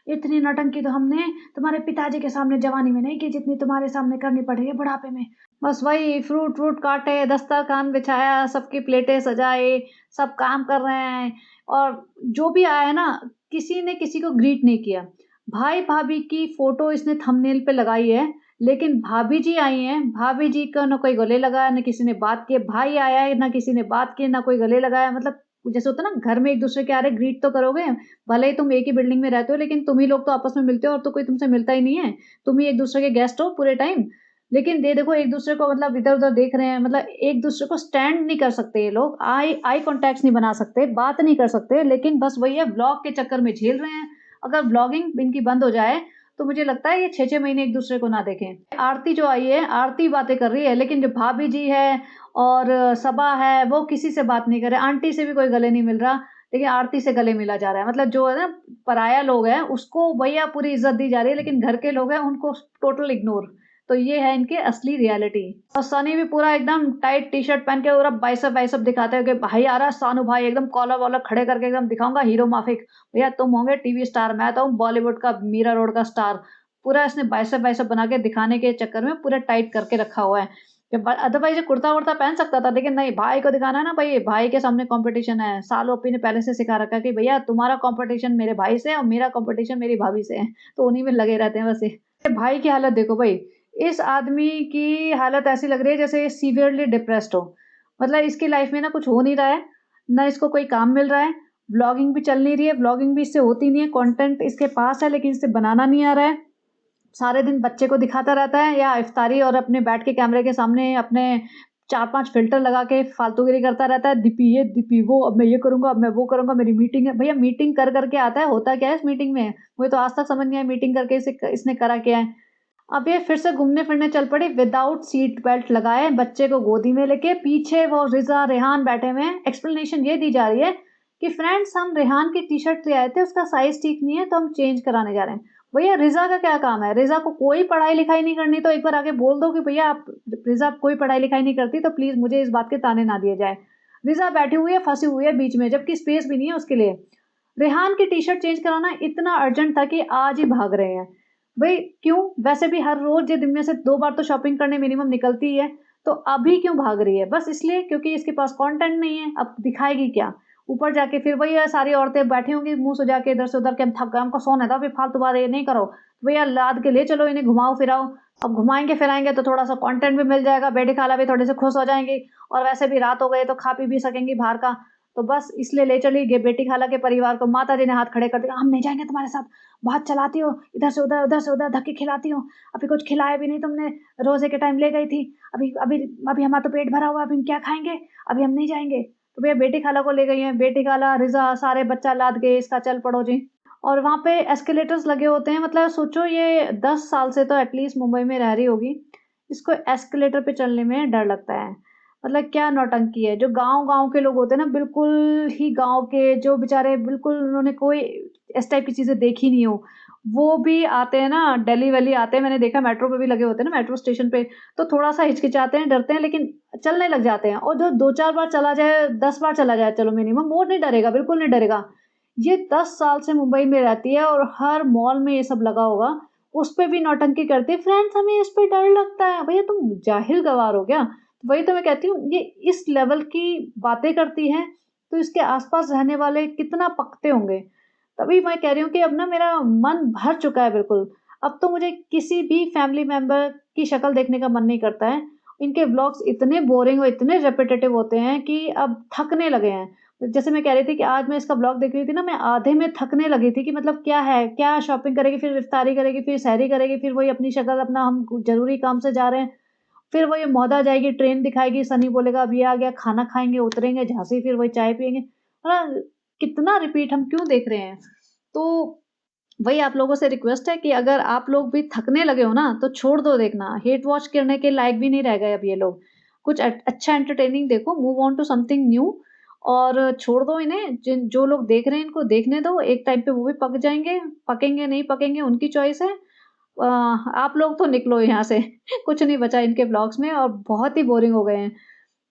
इतनी नौटंकी तो हमने तुम्हारे पिताजी के सामने जवानी में नहीं की जितनी तुम्हारे सामने करनी पड़ रही है बुढ़ापे में। बस वही फ्रूट व्रूट काटे, दस्तरखान बिछाया, सबकी प्लेटें सजाई, सब काम कर रहे हैं और जो भी आया ना, किसी ने किसी को ग्रीट नहीं किया। भाई-भाभी की फ़ोटो इसने थंबनेल पे लगाई है, लेकिन भाभी जी आई हैं, भाभी जी को ना कोई गले लगाया, ना किसी ने बात की। भाई आया है, ना किसी ने बात की, ना कोई गले लगाया। मतलब जैसे होता है ना घर में एक-दूसरे के आ रहे ग्रीट तो करोगे, भले ही तुम एक ही बिल्डिंग में रहते हो, लेकिन तुम ही लोग तो आपस में मिलते हो और तो कोई तुमसे मिलता ही नहीं है। तुम ही एक-दूसरे के गेस्ट हो पूरे टाइम। लेकिन ये देखो एक-दूसरे को मतलब इधर-उधर देख रहे हैं, मतलब एक-दूसरे को स्टैंड नहीं कर सकते ये लोग, आई आई कॉन्टैक्ट्स नहीं बना सकते, बात नहीं कर सकते, लेकिन बस वही है व्लॉग के चक्कर में झेल रहे हैं। अगर व्लॉगिंग इनकी बंद हो जाए, तो मुझे लगता है ये 6-6 महीने एक-दूसरे को ना देखें। आरती जो आई है, आरती बातें कर रही है, लेकिन जो भाभी जी है और सबा है, वो किसी से बात नहीं कर रहे। आंटी से भी कोई गले नहीं मिल रहा, लेकिन आरती से गले मिला जा रहा है। मतलब जो है ना पराया लोग हैं, उसको भैया पूरी इज़्ज़त दी जा रही है, लेकिन घर के लोग हैं, उनको टोटल इग्नोर। तो ये है इनकी असली रियलिटी। और सनी भी पूरा एकदम टाइट टी-शर्ट पहन के पूरा बाइसेप वाइसेप दिखाते हुए कि भाई आ रहा है सानू भाई, एकदम कॉलर वॉलर खड़े करके एकदम दिखाऊँगा हीरो माफिक। भैया तुम होंगे टीवी स्टार, मैं तो हूँ बॉलीवुड का मीरा रोड का स्टार। पूरा इसने बाइसेप वाइसेप बना के दिखाने के चक्कर में पूरा टाइट करके रखा हुआ है। कि अदरवाइज़ ये कुर्ता-वुर्ता पहन सकता था, लेकिन नहीं, भाई को दिखाना है ना भई, भाई के सामने कॉम्पिटिशन है। सालो अपी ने पहले से सिखा रखा है कि भैया तुम्हारा कॉम्पिटिशन मेरे भाई से है और मेरा कॉम्पिटिशन मेरी भाभी से है। तो उन्हीं में लगे रहते हैं बस ये। भाई की हालत देखो भई, इस आदमी की हालत ऐसी लग रही है जैसे ये सीवियरली डिप्रेस्ड हो। मतलब इसकी लाइफ़ में ना कुछ हो नहीं रहा है, ना इसको कोई काम मिल रहा है, व्लॉगिंग भी चल नहीं रही है, व्लॉगिंग भी इससे होती नहीं है, कंटेंट इसके पास है लेकिन इसे बनाना नहीं आ रहा है। सारे दिन बच्चे को दिखाता रहता है या इफ्तारी और अपने बैठ के कैमरे के सामने अपने 4-5 फ़िल्टर लगा के फालतूगिरी करता रहता है, दीपी ये, दीपी वो, अब मैं ये करूँगा, अब मैं वो करूँगा, मेरी मीटिंग है। भैया मीटिंग कर के आता है, होता क्या है इस मीटिंग में? मुझे तो आज तक समझ नहीं आया मीटिंग करके इसने करा क्या है? अब ये फिर से घूमने-फिरने चल पड़ी विदाउट सीट बेल्ट लगाए, बच्चे को गोदी में लेके, पीछे वो रिज़ा, रेहान बैठे हुए हैं। एक्सप्लेनेशन ये दी जा रही है कि फ्रेंड्स हम रेहान की टी-शर्ट ले आए थे, उसका साइज़ ठीक नहीं है तो हम चेंज कराने जा रहे हैं। भैया रिज़ा का क्या काम है? रिज़ा को कोई पढ़ाई-लिखाई नहीं करनी तो एक बार आके बोल दो कि भैया आप रिज़ा कोई पढ़ाई-लिखाई नहीं करती तो प्लीज़ मुझे इस बात के ताने ना दिए जाएँ। रिज़ा बैठी हुई है, फँसी हुई है बीच में, जबकि स्पेस भी नहीं है उसके लिए। रेहान की टी-शर्ट चेंज कराना इतना अर्जेंट था कि आज ही भाग रहे हैं। भई क्यों? वैसे भी हर रोज़ ये दिन में से 2 बार तो शॉपिंग करने मिनिमम निकलती ही है, तो अभी क्यों भाग रही है? बस इसलिए क्योंकि इसके पास कंटेंट नहीं है, अब दिखाएगी क्या? ऊपर जाके फिर वही है सारी औरतें बैठी होंगी मुँह सुजा के इधर से उधर कि हम थक गए, हमको सोना था, अभी फालतू बात ये नहीं करो। तो भैया लाद के ले चलो इन्हें घुमाओ-फिराओ। अब घुमाएँगे फिराएँगे तो थोड़ा-सा कंटेंट भी मिल जाएगा, बेटी खाला भी थोड़े से खुश हो जाएँगी और वैसे भी रात हो गई है तो खा पी भी सकेंगी बाहर का। तो बस इसलिए ले चली गे बेटी खाला के परिवार को। माताजी ने हाथ खड़े कर दिए, हम नहीं जाएँगे तुम्हारे साथ, बहुत चलाती हो, इधर से उधर धक्के खिलाती हो, अभी कुछ खिलाया भी नहीं तुमने, रोज़े के टाइम ले गई थी, अभी अभी अभी हमारा तो पेट भरा हुआ है, अभी हम क्या खाएँगे? अभी हम नहीं जाएँगे। तो भैया बेटी खाला को ले गई हैं, बेटी खाला, रिज़ा सारे बच्चा लाद गए इसका चल पड़ो जी। और वहाँ पे एस्केलेटर्स लगे होते हैं, मतलब सोचो ये 10 साल से तो एटलीस्ट मुंबई में रह रही होगी, इसको एस्केलेटर पे चलने में डर लगता है। मतलब क्या नौटंकी है, जो गाँव-गाँव के लोग होते हैं ना, बिल्कुल ही गाँव के जो बेचारे बिल्कुल उन्होंने कोई इस टाइप की चीज़ें देखी नहीं हो, वो भी आते हैं ना, दिल्ली-वैली आते हैं, मैंने देखा मेट्रो पे भी लगे होते हैं ना, मेट्रो स्टेशन पे, तो थोड़ा-सा हिचकिचाते हैं, डरते हैं, लेकिन चलने लग जाते हैं। और जो 2-4 बार चला जाए, 10 बार चला जाए चलो मिनिमम, वो नहीं डरेगा, बिल्कुल नहीं डरेगा। ये 10 साल से मुंबई में रहती है और हर मॉल में ये सब लगा होगा, उस पे भी नौटंकी करती है, फ्रेंड्स हमें इस पे डर लगता है। भैया तुम जाहिल गँवार हो क्या? वही तो मैं कहती हूँ, ये इस लेवल की बातें करती है, तो इसके आस-पास रहने वाले कितना पकते होंगे। तभी मैं कह रही हूँ कि अब ना मेरा मन भर चुका है बिल्कुल। अब तो मुझे किसी भी फैमिली मेंबर की शक्ल देखने का मन नहीं करता है। इनके व्लॉग्स इतने बोरिंग और इतने रिपिटेटिव होते हैं कि अब थकने लगे हैं। जैसे मैं कह रही थी कि आज मैं इसका व्लॉग देख रही थी ना, मैं आधे में थकने लगी थी कि मतलब क्या है, क्या शॉपिंग करेगी, फिर इफ्तारी करेगी, फिर सहरी करेगी, फिर वही अपनी शक्ल, अपना हम ज़रूरी काम से जा रहे हैं। फिर वही मौदा जाएगी, ट्रेन दिखाएगी, सनी बोलेगा अब ये आ गया, खाना खाएँगे, उतरेंगे झांसी, फिर वही चाय पिएँगे। कितना रिपीट हम क्यों देख रहे हैं? तो वही आप लोगों से रिक्वेस्ट है कि अगर आप लोग भी थकने लगे हो ना, तो छोड़ दो देखना। हेट वॉच करने के लायक भी नहीं रह गए अब ये लोग। कुछ अच्छा एंटरटेनिंग देखो, move on to something new और छोड़ दो इन्हें। जिन जो लोग देख रहे हैं इनको देखने दो, एक टाइम पे वो भी पक जाएँगे, पकेंगे नहीं पकेंगे उनकी चॉइस है। आप लोग तो निकलो यहाँ से कुछ नहीं बचा इनके व्लॉग्स में और बहुत ही बोरिंग हो गए हैं।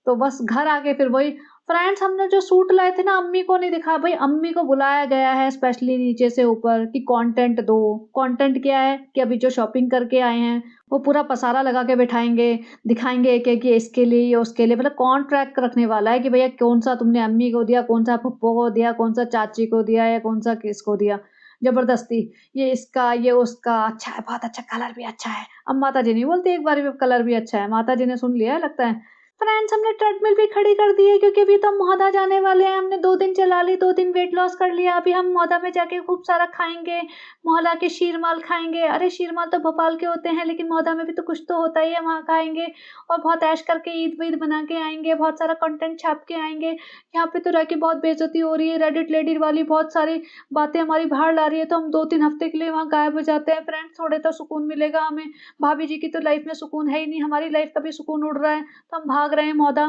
तो बस घर आके फिर वही फ्रेंड्स हमने जो सूट लाए थे ना अम्मी को नहीं दिखाया। भई अम्मी को बुलाया गया है स्पेशली नीचे से ऊपर कि कंटेंट दो। कंटेंट क्या है कि अभी जो शॉपिंग करके आए हैं, वो पूरा पसारा लगा के बिठाएँगे, दिखाएँगे एक-एक ये इसके लिए, ये उसके लिए। मतलब कौन ट्रैक रखने वाला है कि भैया कौन-सा तुमने अम्मी को दिया, कौन-सा पप्पो को दिया, कौन-सा चाची को दिया या कौन-सा किसको दिया। ज़बरदस्ती, ये इसका, ये उसका, अच्छा है, बहुत अच्छा, कलर भी अच्छा है। अब माताजी नहीं बोलती एक बारी में कलर भी अच्छा है, माताजी ने सुन लिया है लगता है। फ्रेंड्स हमने ट्रेडमिल भी खड़ी कर दी है क्योंकि अभी तो हम मोहादा जाने वाले हैं। हमने 2 दिन चला ली, 2 दिन वेट लॉस कर लिया। अभी हम मोहादा में जाके खूब सारा खाएँगे, मोहल्ला के शीरमाल खाएँगे। अरे शीरमाल तो भोपाल के होते हैं लेकिन मोहादा में भी तो कुछ तो होता ही है, वहाँ खाएँगे और बहुत ऐश करके ईद-वीद बना के आएँगे, बहुत सारा कंटेंट छाप के आएँगे। यहाँ पे तो रह के बहुत बेइज़्ज़ती हो रही है, रेडिट लेडी वाली बहुत सारी बातें हमारी बाहर ला रही है, तो हम 2-3 हफ्ते के लिए वहाँ गायब हो जाते हैं। फ्रेंड्स थोड़े तो सुकून मिलेगा हमें। भाभी जी की तो लाइफ़ में सुकून है ही नहीं, हमारी लाइफ़ का भी सुकून उड़ रहा है, तो हम भाग रहे हैं मोहादा।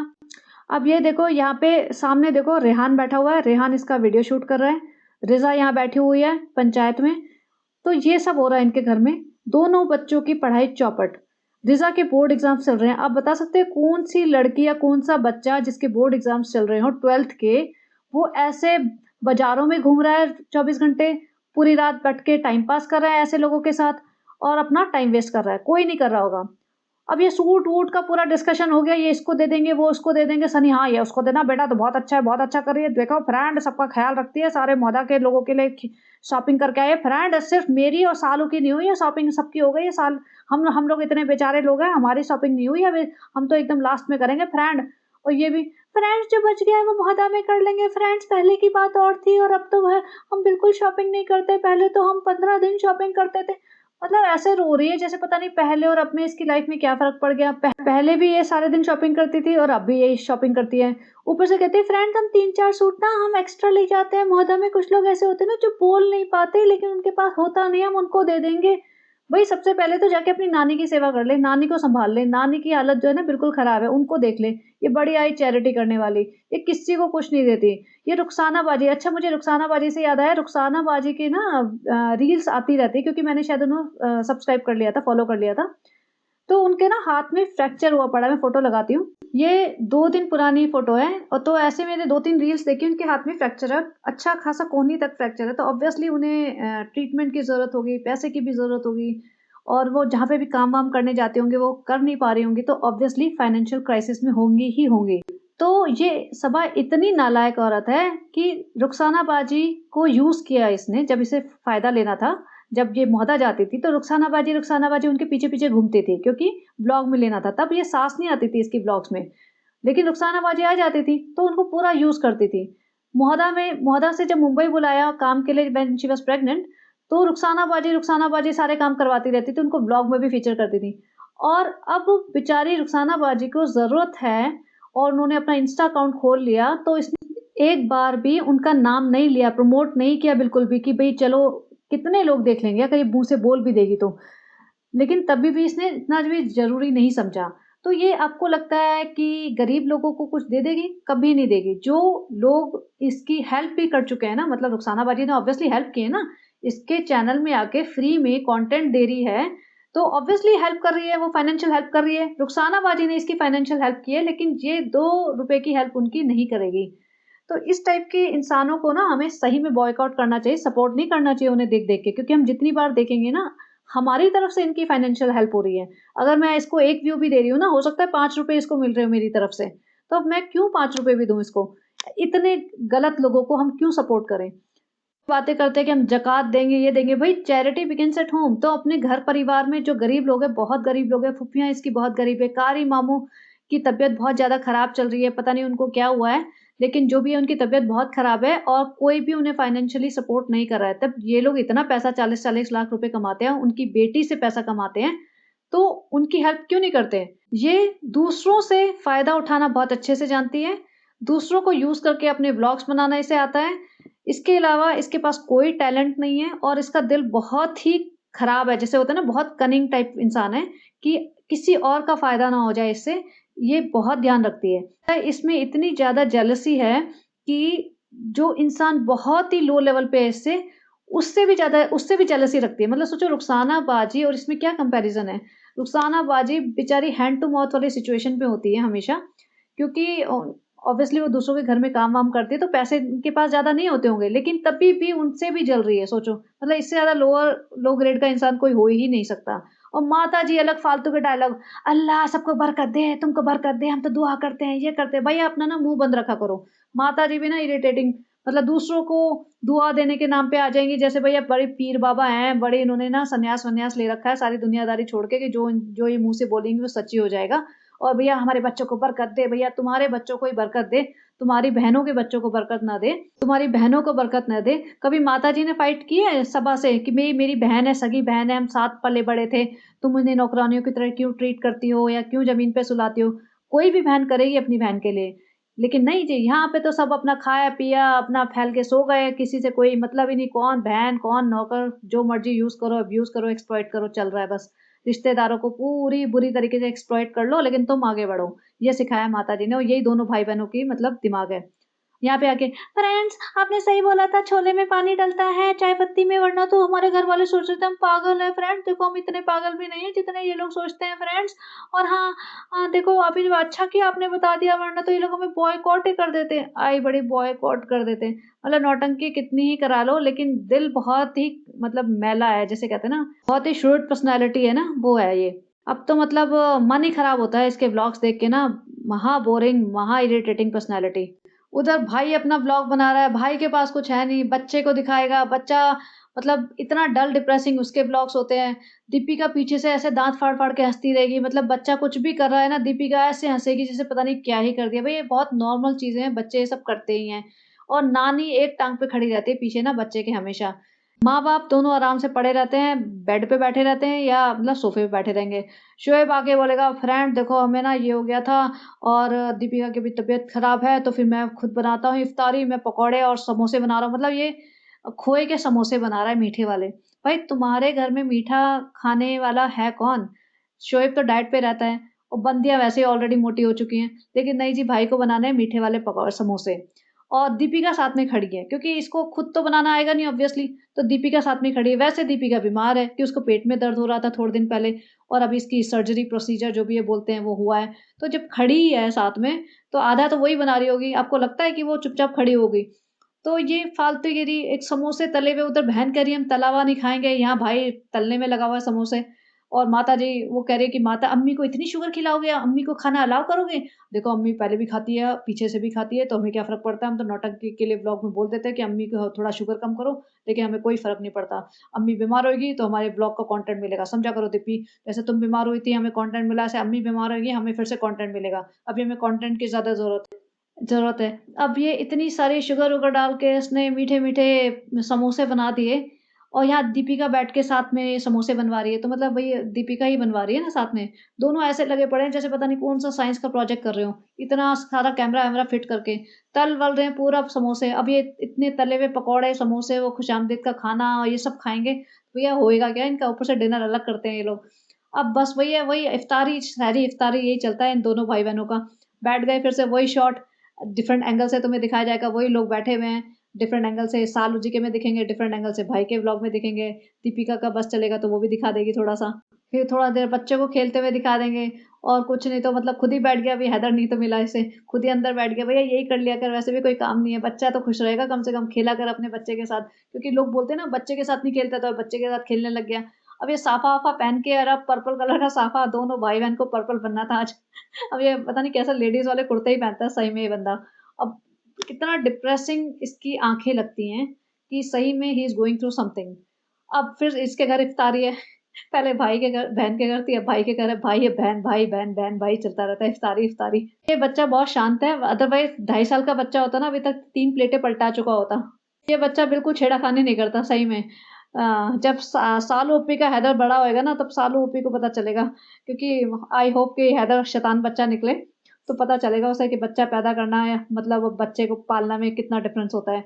अब ये देखो यहाँ पे सामने देखो रेहान बैठा हुआ है, रेहान इसका वीडियो शूट कर रहा है। रिज़ा यहाँ बैठी हुई है पंचायत में, तो ये सब हो रहा है इनके घर में। दोनों बच्चों की पढ़ाई चौपट। रिज़ा के बोर्ड एग्ज़ाम्स चल रहे हैं। आप बता सकते हैं कौन-सी लड़की या कौन-सा बच्चा जिसके बोर्ड एग्ज़ाम्स चल रहे हों 12th के, वो ऐसे बाज़ारों में घूम रहा है 24 घंटे, पूरी रात बैठ के टाइम पास कर रहा है ऐसे लोगों के साथ और अपना टाइम वेस्ट कर रहा है। कोई नहीं कर रहा होगा। अब ये सूट-वूट का पूरा डिस्कशन हो गया, ये इसको दे देंगे, वो उसको दे देंगे। सनी हाँ, ये उसको देना बेटा तो बहुत अच्छा है, बहुत अच्छा कर रही है। देखो फ्रेंड सबका ख़्याल रखती है, सारे मोहल्ला के लोगों के लिए शॉपिंग करके आई है। फ्रेंड सिर्फ़ मेरी और सालू की नहीं हुई है शॉपिंग, सबकी हो गई है। साल हम लोग इतने बेचारे लोग हैं, हमारी शॉपिंग नहीं हुई है अभी, हम तो एकदम लास्ट में करेंगे फ्रेंड। और ये भी फ्रेंड्स जो बच गया है वो मोहल्ला में कर लेंगे। फ्रेंड्स पहले की बात और थी और अब तो वह हम बिल्कुल शॉपिंग नहीं करते। पहले तो हम 15 दिन शॉपिंग करते थे। मतलब ऐसे रो रही है जैसे पता नहीं पहले और अब में इसकी लाइफ में क्या फ़र्क पड़ गया। पहले भी ये सारे दिन शॉपिंग करती थी और अब भी यही शॉपिंग करती है। ऊपर से कहती है फ्रेंड्स हम 3-4 सूट ना हम एक्स्ट्रा ले जाते हैं। मोहल्ला में कुछ लोग ऐसे होते हैं ना जो बोल नहीं पाते लेकिन उनके पास होता नहीं है, हम उनको दे देंगे। भई सबसे पहले तो जाके अपनी नानी की सेवा कर ले, नानी को सँभाल ले। नानी की हालत जो है ना बिल्कुल ख़राब है, उनको देख ले। ये बड़ी आई चैरिटी करने वाली, ये किसी को कुछ नहीं देती। ये रुखसाना बाजी, अच्छा मुझे रुखसाना बाजी से याद आया, रुखसाना बाजी की ना रील्स आती रहती है क्योंकि मैंने शायद उन्हें सब्सक्राइब कर लिया था, फ़ॉलो कर लिया था। तो उनके ना हाथ में फ्रैक्चर हुआ पड़ा है, मैं फ़ोटो लगाती हूँ। ये 2 दिन पुरानी फ़ोटो है और तो ऐसे मैंने 2-3 रील्स देखी, उनके हाथ में फ्रैक्चर है, अच्छा खासा कोहनी तक फ्रैक्चर है, तो ऑब्वियसली उन्हें ट्रीटमेंट की ज़रूरत होगी, पैसे की भी ज़रूरत होगी और वो जहाँ पे भी काम-वाम करने जाते होंगे, वो कर नहीं पा रही होंगी, तो ऑब्वियसली फाइनेंशियल क्राइसिस में होंगी ही होंगी। तो ये सबा इतनी नालायक औरत है कि रुखसाना बाजी को यूज़ किया इसने, जब इसे फ़ायदा लेना था, जब ये मोहदा जाती थी, तो रुखसाना बाजी उनके पीछे-पीछे घूमती थी क्योंकि व्लॉग में लेना था। तब ये सास नहीं आती थी इसकी व्लॉग्स में, लेकिन रुखसाना बाजी आ जाती थी, तो उनको पूरा यूज़ करती थी। मोहदा से जब मुंबई बुलाया काम के लिए व्हेन शी वाज़ प्रेग्नेंट, तो रुखसाना बाजी सारे काम करवाती रहती थी, उनको व्लॉग में भी फीचर करती थी। और अब बेचारी रुखसाना बाजी को ज़रूरत है और उन्होंने अपना इंस्टा अकाउंट खोल लिया, तो इसने एक बार भी उनका नाम नहीं लिया, प्रमोट नहीं किया बिल्कुल भी कि भई चलो कितने लोग देख लेंगे, अगर ये मुँह से बोल भी देगी तो। लेकिन तभी भी इसने इतना भी ज़रूरी नहीं समझा। तो ये आपको लगता है कि गरीब लोगों को कुछ दे देगी? कभी नहीं देगी। जो लोग इसकी हेल्प भी कर चुके हैं ना, मतलब रुखसाना बाजी ने ऑब्वियसली हेल्प की है ना, इसके चैनल में आके फ्री में कंटेंट दे रही है, तो ऑब्वियसली हेल्प कर रही है, वो फाइनेंशियल हेल्प कर रही है। रुखसाना बाजी ने इसकी फाइनेंशियल हेल्प की है, लेकिन ये ₹2 की हेल्प उनकी नहीं करेगी। तो इस टाइप के इंसानों को ना हमें सही में बॉयकॉट करना चाहिए, सपोर्ट नहीं करना चाहिए उन्हें देख-देख के, क्योंकि हम जितनी बार देखेंगे ना, हमारी तरफ से इनकी फाइनेंशियल हेल्प हो रही है। अगर मैं इसको 1 व्यू भी दे रही हूँ ना, हो सकता है ₹5 इसको मिल रहे हो मेरी तरफ से, तो अब मैं क्यों ₹5 भी दूँ इसको? इतने गलत लोगों को हम क्यों सपोर्ट करें? बातें करते हैं कि हम ज़कात देंगे, ये देंगे, भई चैरिटी बिगिन्स एट होम। तो अपने घर परिवार में जो गरीब लोग हैं, बहुत गरीब लोग हैं, फूफियाँ इसकी बहुत गरीब है, कारी मामू की तबीयत बहुत ज़्यादा खराब चल रही है, पता नहीं उनको क्या हुआ है, लेकिन जो भी है उनकी तबीयत बहुत खराब है और कोई भी उन्हें फाइनेंशियली सपोर्ट नहीं कर रहा है। तब ये लोग इतना पैसा 40-40 लाख रुपए कमाते हैं, उनकी बेटी से पैसा कमाते हैं, तो उनकी हेल्प क्यों नहीं करते? ये दूसरों से फ़ायदा उठाना बहुत अच्छे से जानती है, दूसरों को यूज़ करके अपने व्लॉग्स बनाना इसे आता है। इसके अलावा इसके पास कोई टैलेंट नहीं है और इसका दिल बहुत ही खराब है। जैसे होता है ना, बहुत कनिंग टाइप इंसान है कि किसी और का फ़ायदा ना हो जाए इससे, ये बहुत ध्यान रखती है। इसमें इतनी ज़्यादा जेलसी है कि जो इंसान बहुत ही लो लेवल पे है इससे, उससे भी जेलसी रखती है। मतलब सोचो, रुखसाना बाजी और इसमें क्या कंपैरिज़न है। रुखसाना बाजी बेचारी हैंड टू माउथ वाली सिचुएशन पे होती है हमेशा, क्योंकि ऑब्वियसली वो दूसरों के घर में काम-वाम करती है, तो पैसे इनके पास ज़्यादा नहीं होते होंगे, लेकिन तभी भी उनसे भी जल रही है, सोचो। मतलब इससे ज़्यादा लो ग्रेड का इंसान कोई हो ही नहीं सकता। और माताजी अलग फालतू के डायलॉग, अल्लाह सबको बरकत दे, तुमको बरकत दे, हम तो दुआ करते हैं, ये करते हैं। भैया अपना ना मुँह बंद रखा करो। माताजी भी ना इरिटेटिंग, मतलब दूसरों को दुआ देने के नाम पे आ जाएँगी, जैसे भैया बड़े पीर बाबा हैं, बड़े इन्होंने ना सन्यास-वन्यास ले रखा है सारी दुनियादारी छोड़ के कि जो ये मुँह से बोलेंगी वो सच ही हो जाएगा। और भैया हमारे बच्चों को बरकत दे, भैया तुम्हारे बच्चों को ही बरकत दे, तुम्हारी बहनों के बच्चों को बरकत ना दे, तुम्हारी बहनों को बरकत ना दे। कभी माताजी ने फाइट की है सभा से कि मेरी बहन है, सगी बहन है, हम साथ पले-बड़े थे, तुम उन्हें नौकरानियों की तरह क्यों ट्रीट करती हो या क्यों ज़मीन पे सुलाती हो? कोई भी बहन करेगी अपनी बहन के लिए। लेकिन नहीं जी, यहाँ पे तो सब अपना खाया-पिया, अपना फैल के सो गए, किसी से कोई मतलब ही नहीं, कौन बहन, कौन नौकर, जो मर्ज़ी यूज़ करो, अब्यूज़ करो, एक्सप्लॉइट करो, चल रहा है बस। रिश्तेदारों को पूरी बुरी तरीके से एक्सप्लॉइट कर लो, लेकिन तुम आगे बढ़ो। ये सिखाया माताजी ने और यही दोनों भाई-बहनों की मतलब दिमाग है। यहाँ पे आके फ्रेंड्स आपने सही बोला था, छोले में पानी डलता है चाय पत्ती में, वरना तो हमारे घर वाले सोच रहे थे हम पागल हैं फ्रेंड्स, देखो हम इतने पागल भी नहीं हैं जितने ये लोग सोचते हैं फ्रेंड्स। और हाँ, देखो आप ही अच्छा किया आपने बता दिया, वरना तो ये लोग हमें बॉयकॉट ही कर देते। आई बड़ी बॉयकॉट कर देते। मतलब नौटंकी कितनी ही करा लो, लेकिन दिल बहुत ही मतलब मैला है, जैसे कहते हैं ना, बहुत ही श्रूड पर्सनैलिटी है ना, वो है ये। अब तो मतलब मन ही खराब होता है इसके व्लॉग्स देख के ना, महा बोरिंग, महा इरिटेटिंग पर्सनैलिटी। उधर भाई अपना व्लॉग बना रहा है, भाई के पास कुछ है नहीं, बच्चे को दिखाएगा, बच्चा मतलब इतना डल डिप्रेसिंग उसके व्लॉग्स होते हैं। दीपिका पीछे से ऐसे दाँत फाड़-फाड़ के हँसती रहेगी, मतलब बच्चा कुछ भी कर रहा है ना, दीपिका ऐसे हँसेगी जैसे पता नहीं क्या ही कर दिया। भई ये बहुत नॉर्मल चीज़ें हैं, बच्चे ये सब करते ही हैं। और नानी एक टाँग पे खड़ी रहती है पीछे ना बच्चे के हमेशा। माँ-बाप दोनों आराम से पड़े रहते हैं, बेड पे बैठे रहते हैं या मतलब सोफ़े पे बैठे रहेंगे। शोएब आके बोलेगा, फ्रेंड देखो हमें ना ये हो गया था और दीपिका की भी तबीयत ख़राब है, तो फिर मैं खुद बनाता हूँ इफ्तारी, मैं पकौड़े और समोसे बना रहा हूँ। मतलब ये खोए के समोसे बना रहा है मीठे वाले। भाई तुम्हारे घर में मीठा खाने वाला है कौन? शोएब तो डाइट पे रहता है और बंदियाँ वैसे ही ऑलरेडी मोटी हो चुकी हैं। लेकिन नहीं जी, भाई को बनाने हैं मीठे वाले समोसे। और दीपिका साथ में खड़ी है, क्योंकि इसको खुद तो बनाना आएगा नहीं ऑब्वियसली, तो दीपिका साथ में खड़ी है। वैसे दीपिका बीमार है कि उसको पेट में दर्द हो रहा था थोड़े दिन पहले और अभी इसकी सर्जरी प्रोसीजर जो भी ये बोलते हैं वो हुआ है। तो जब खड़ी है साथ में, तो आधा तो वही बना रही होगी। आपको लगता है कि वो चुपचाप खड़ी होगी? तो ये फालतूगिरी, एक समोसे तले हुए, उधर बहन कह रही है हम तला हुआ नहीं खाएँगे, यहाँ भाई तलने में लगा हुआ है समोसे। और माताजी वो कह रही है कि माता अम्मी को इतनी शुगर खिलाओगे? अम्मी को खाना अलाउ करोगे? देखो अम्मी पहले भी खाती है, पीछे से भी खाती है, तो हमें क्या फ़र्क पड़ता है? हम तो नौटंकी के लिए व्लॉग में बोल देते हैं कि अम्मी को थोड़ा शुगर कम करो, लेकिन हमें कोई फ़र्क नहीं पड़ता। अम्मी बीमार होएगी तो हमारे व्लॉग को कंटेंट मिलेगा, समझा करो दीप्ति। जैसे तुम बीमार हुई थी, हमें कंटेंट मिला, ऐसे अम्मी बीमार होएगी, हमें फिर से कंटेंट मिलेगा। अभी हमें कंटेंट की ज़्यादा ज़रूरत है। अब ये इतनी सारी शुगर-वुगर डाल के इसने मीठे-मीठे समोसे बना दिए और यहाँ दीपिका बैठ के साथ में समोसे बनवा रही है, तो मतलब वही दीपिका ही बनवा रही है ना साथ में। दोनों ऐसे लगे पड़े हैं जैसे पता नहीं कौन-सा साइंस का प्रोजेक्ट कर रहे हों। इतना सारा कैमरा-वैमरा फिट करके, तल-वल रहे हैं पूरा समोसे। अब ये इतने तले हुए पकौड़े, समोसे, वो खुशामदीद का खाना ये सब खाएँगे, भैया होएगा क्या इनका? ऊपर से डिनर अलग करते हैं ये लोग। अब बस वही है, वही इफ्तारी, सहरी इफ्तारी यही चलता है इन दोनों भाई-बहनों का। बैठ गए फिर से वही शॉट, डिफरेंट एंगल से तुम्हें दिखाया जाएगा, वही लोग बैठे हुए हैं। डिफरेंट एंगल से सालू जी के में दिखेंगे, डिफरेंट एंगल से भाई के व्लॉग में दिखेंगे। दीपिका का बस चलेगा तो वो भी दिखा देगी थोड़ा-सा। फिर थोड़ा देर बच्चे को खेलते हुए दिखा देंगे और कुछ नहीं तो मतलब खुद ही बैठ गया, अभी हैदर नहीं तो मिला इसे, खुद ही अंदर बैठ गया, भैया यही कर लिया कर, वैसे भी कोई काम नहीं है, बच्चा तो खुश रहेगा कम से कम, खेला कर अपने बच्चे के साथ। क्योंकि लोग बोलते हैं ना बच्चे के साथ नहीं खेलता तो बच्चे के साथ खेलने लग गया। अब ये साफा-वाफा पहन के, और अब पर्पल कलर का साफा, दोनों भाई-बहन को पर्पल बनना था आज। अब ये पता नहीं कैसा लेडीज़ वाले कुर्ते ही पहनता है सही में ये बंदा। अब कितना डिप्रेसिंग इसकी आँखें लगती हैं कि सही में he is going through something. अब फिर इसके घर इफ्तारी है। पहले भाई के घर, बहन के घर थी, अब भाई के घर है, भाई है बहन, भाई बहन, बहन भाई, चलता रहता है इफ्तारी इफ्तारी। ये बच्चा बहुत शांत है, अदरवाइज़ 2.5 साल का बच्चा होता ना अभी तक 3 प्लेटें पलटा चुका होता। ये बच्चा बिल्कुल छेड़ा-खानी नहीं करता सही में। जब सालू ओपी का हैदर बड़ा होएगा ना तब सालू ओपी को पता चलेगा, क्योंकि आई होप कि हैदर शैतान बच्चा निकले, तो पता चलेगा उसे कि बच्चा पैदा करना है मतलब बच्चे को पालना में कितना डिफरेंस होता है।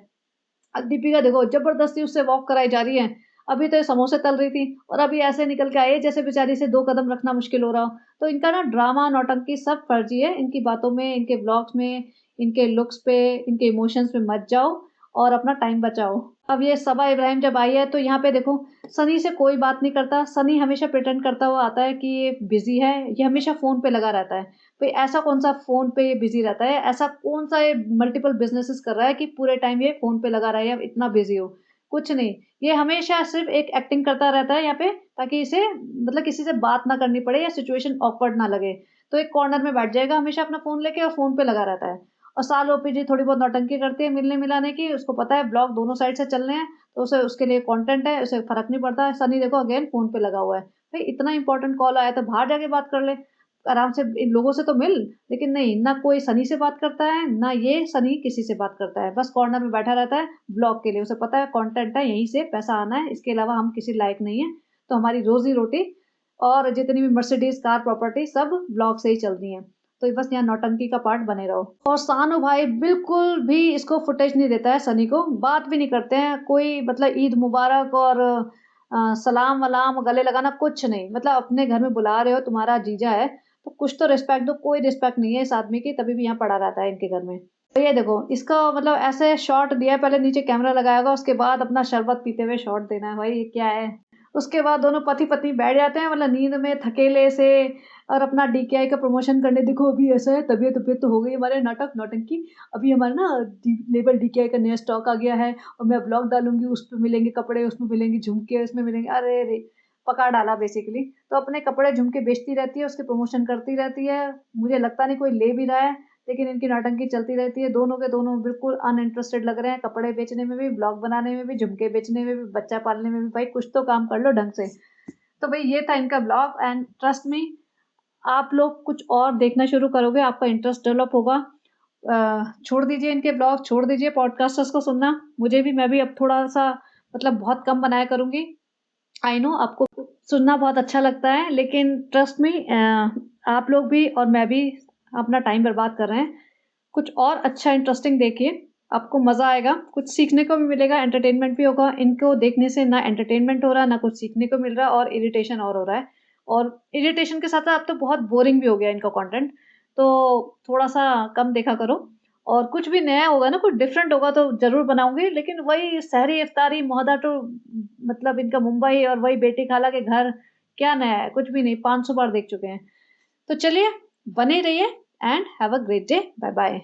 दीपिका देखो ज़बरदस्ती उससे वॉक कराई जा रही है। अभी तो ये समोसे तल रही थी और अभी ऐसे निकल के आई है जैसे बेचारी से 2 कदम रखना मुश्किल हो रहा हो। तो इनका ना ड्रामा, नौटंकी सब फर्जी है। इनकी बातों में, इनके व्लॉग्स में, इनके लुक्स पे, इनके इमोशंस में मत जाओ और अपना टाइम बचाओ। अब ये सबा इब्राहिम जब आई है तो यहाँ पे देखो, सनी से कोई बात नहीं करता। सनी हमेशा प्रिटेंड करता हुआ आता है कि ये बिज़ी है, ये हमेशा फ़ोन पे लगा रहता है। भई ऐसा कौन-सा फ़ोन पे ये बिज़ी रहता है? ऐसा कौन-सा ये मल्टीपल बिज़नेसेस कर रहा है कि पूरे टाइम ये फ़ोन पे लगा रहा है या इतना बिज़ी हो? कुछ नहीं। ये हमेशा सिर्फ़ एक एक्टिंग करता रहता है यहाँ पे, ताकि इसे मतलब किसी से बात ना करनी पड़े या सिचुएशन ऑकवर्ड ना लगे। तो एक कॉर्नर में बैठ जाएगा हमेशा अपना फ़ोन लेके और फ़ोन पे लगा रहता है। और साल ओपी जी थोड़ी बहुत नौटंकी करती है मिलने-मिलाने की, उसको पता है ब्लॉग दोनों साइड से चल रहे हैं, तो उसे उसके लिए कंटेंट है, उसे फ़र्क नहीं पड़ता है। सनी देखो अगेन फ़ोन पे लगा हुआ है। भई इतना इम्पोर्टेंट कॉल आया तो बाहर जाके बात कर ले। आराम से इन लोगों से तो मिल, लेकिन नहीं, ना कोई सनी से बात करता है, ना ये सनी किसी से बात करता है। बस कॉर्नर में बैठा रहता है ब्लॉग के लिए। उसे पता है कंटेंट है, यहीं से पैसा आना है, इसके अलावा हम किसी लायक नहीं हैं। तो हमारी रोज़ी-रोटी और जितनी भी मर्सिडीज़ कार प्रॉपर्टी सब ब्लॉग से ही चल रही हैं। तो ये बस यहाँ नौटंकी का पार्ट बने रहो। और सानू भाई बिल्कुल भी इसको फुटेज नहीं देता है सनी को, बात भी नहीं करते हैं, कोई मतलब ईद मुबारक और सलाम-वलाम, गले लगाना कुछ नहीं। मतलब अपने घर में बुला रहे हो, तुम्हारा जीजा है, तो कुछ तो रिस्पेक्ट दो। कोई रिस्पेक्ट नहीं है इस आदमी की, तभी भी यहाँ पड़ा रहता है इनके घर में। तो ये देखो, इसका मतलब ऐसे शॉट दिया है, पहले नीचे कैमरा लगाया होगा, उसके बाद अपना शरबत पीते हुए शॉट देना है, भाई ये क्या है? उसके बाद दोनों पति-पत्नी बैठ जाते हैं मतलब नींद में थकेले से, और अपना डीकेआई का प्रमोशन करने, देखो अभी ऐसा है, तबीयत-वबीयत तो हो गई हमारे, नाटक, नौटंकी। अभी हमारा ना डी लेबल डीकेआई का नया स्टॉक आ गया है और मैं ब्लॉग डालूँगी, उस पे मिलेंगे कपड़े, उसमें मिलेंगे झुमके, उसमें मिलेंगे, अरे रे! पका डाला बेसिकली। तो अपने कपड़े, झुमके बेचती रहती है, उसके प्रमोशन करती रहती है। मुझे लगता नहीं कोई ले भी रहा है, लेकिन इनकी नौटंकी चलती रहती है। दोनों के दोनों बिल्कुल अनइंटरेस्टेड लग रहे हैं, कपड़े बेचने में भी, ब्लॉग बनाने में भी, झुमके बेचने में भी, बच्चा पालने में भी। भाई कुछ तो काम कर लो ढंग से। तो भई ये था इनका ब्लॉग, एंड ट्रस्ट मी, आप लोग कुछ और देखना शुरू करोगे, आपका इंटरेस्ट डेवलप होगा। छोड़ दीजिए इनके ब्लॉग, छोड़ दीजिए पॉडकास्टर्स को सुनना। मुझे भी, मैं भी अब थोड़ा-सा मतलब बहुत कम बनाया करूँगी। आई नो आपको सुनना बहुत अच्छा लगता है, लेकिन ट्रस्ट मी, आप लोग भी और मैं भी अपना टाइम बर्बाद कर रहे हैं। कुछ और अच्छा इंटरेस्टिंग देखिए, आपको मज़ा आएगा, कुछ सीखने को भी मिलेगा, एंटरटेनमेंट भी होगा। इनको देखने से ना एंटरटेनमेंट हो रहा है, ना कुछ सीखने को मिल रहा है, और इरिटेशन और हो रहा है। और इरिटेशन के साथ-साथ अब तो बहुत बोरिंग भी हो गया इनका कंटेंट, तो थोड़ा-सा कम देखा करो। और कुछ भी नया होगा ना, कुछ डिफरेंट होगा तो ज़रूर बनाऊँगी, लेकिन वही सहरी इफ्तारी मोहद्दा टू, मतलब इनका मुंबई और वही बेटी खाला के घर, क्या नया है? कुछ भी नहीं, 500 बार देख चुके हैं। तो चलिए, बने रहिए and have a great day. Bye bye.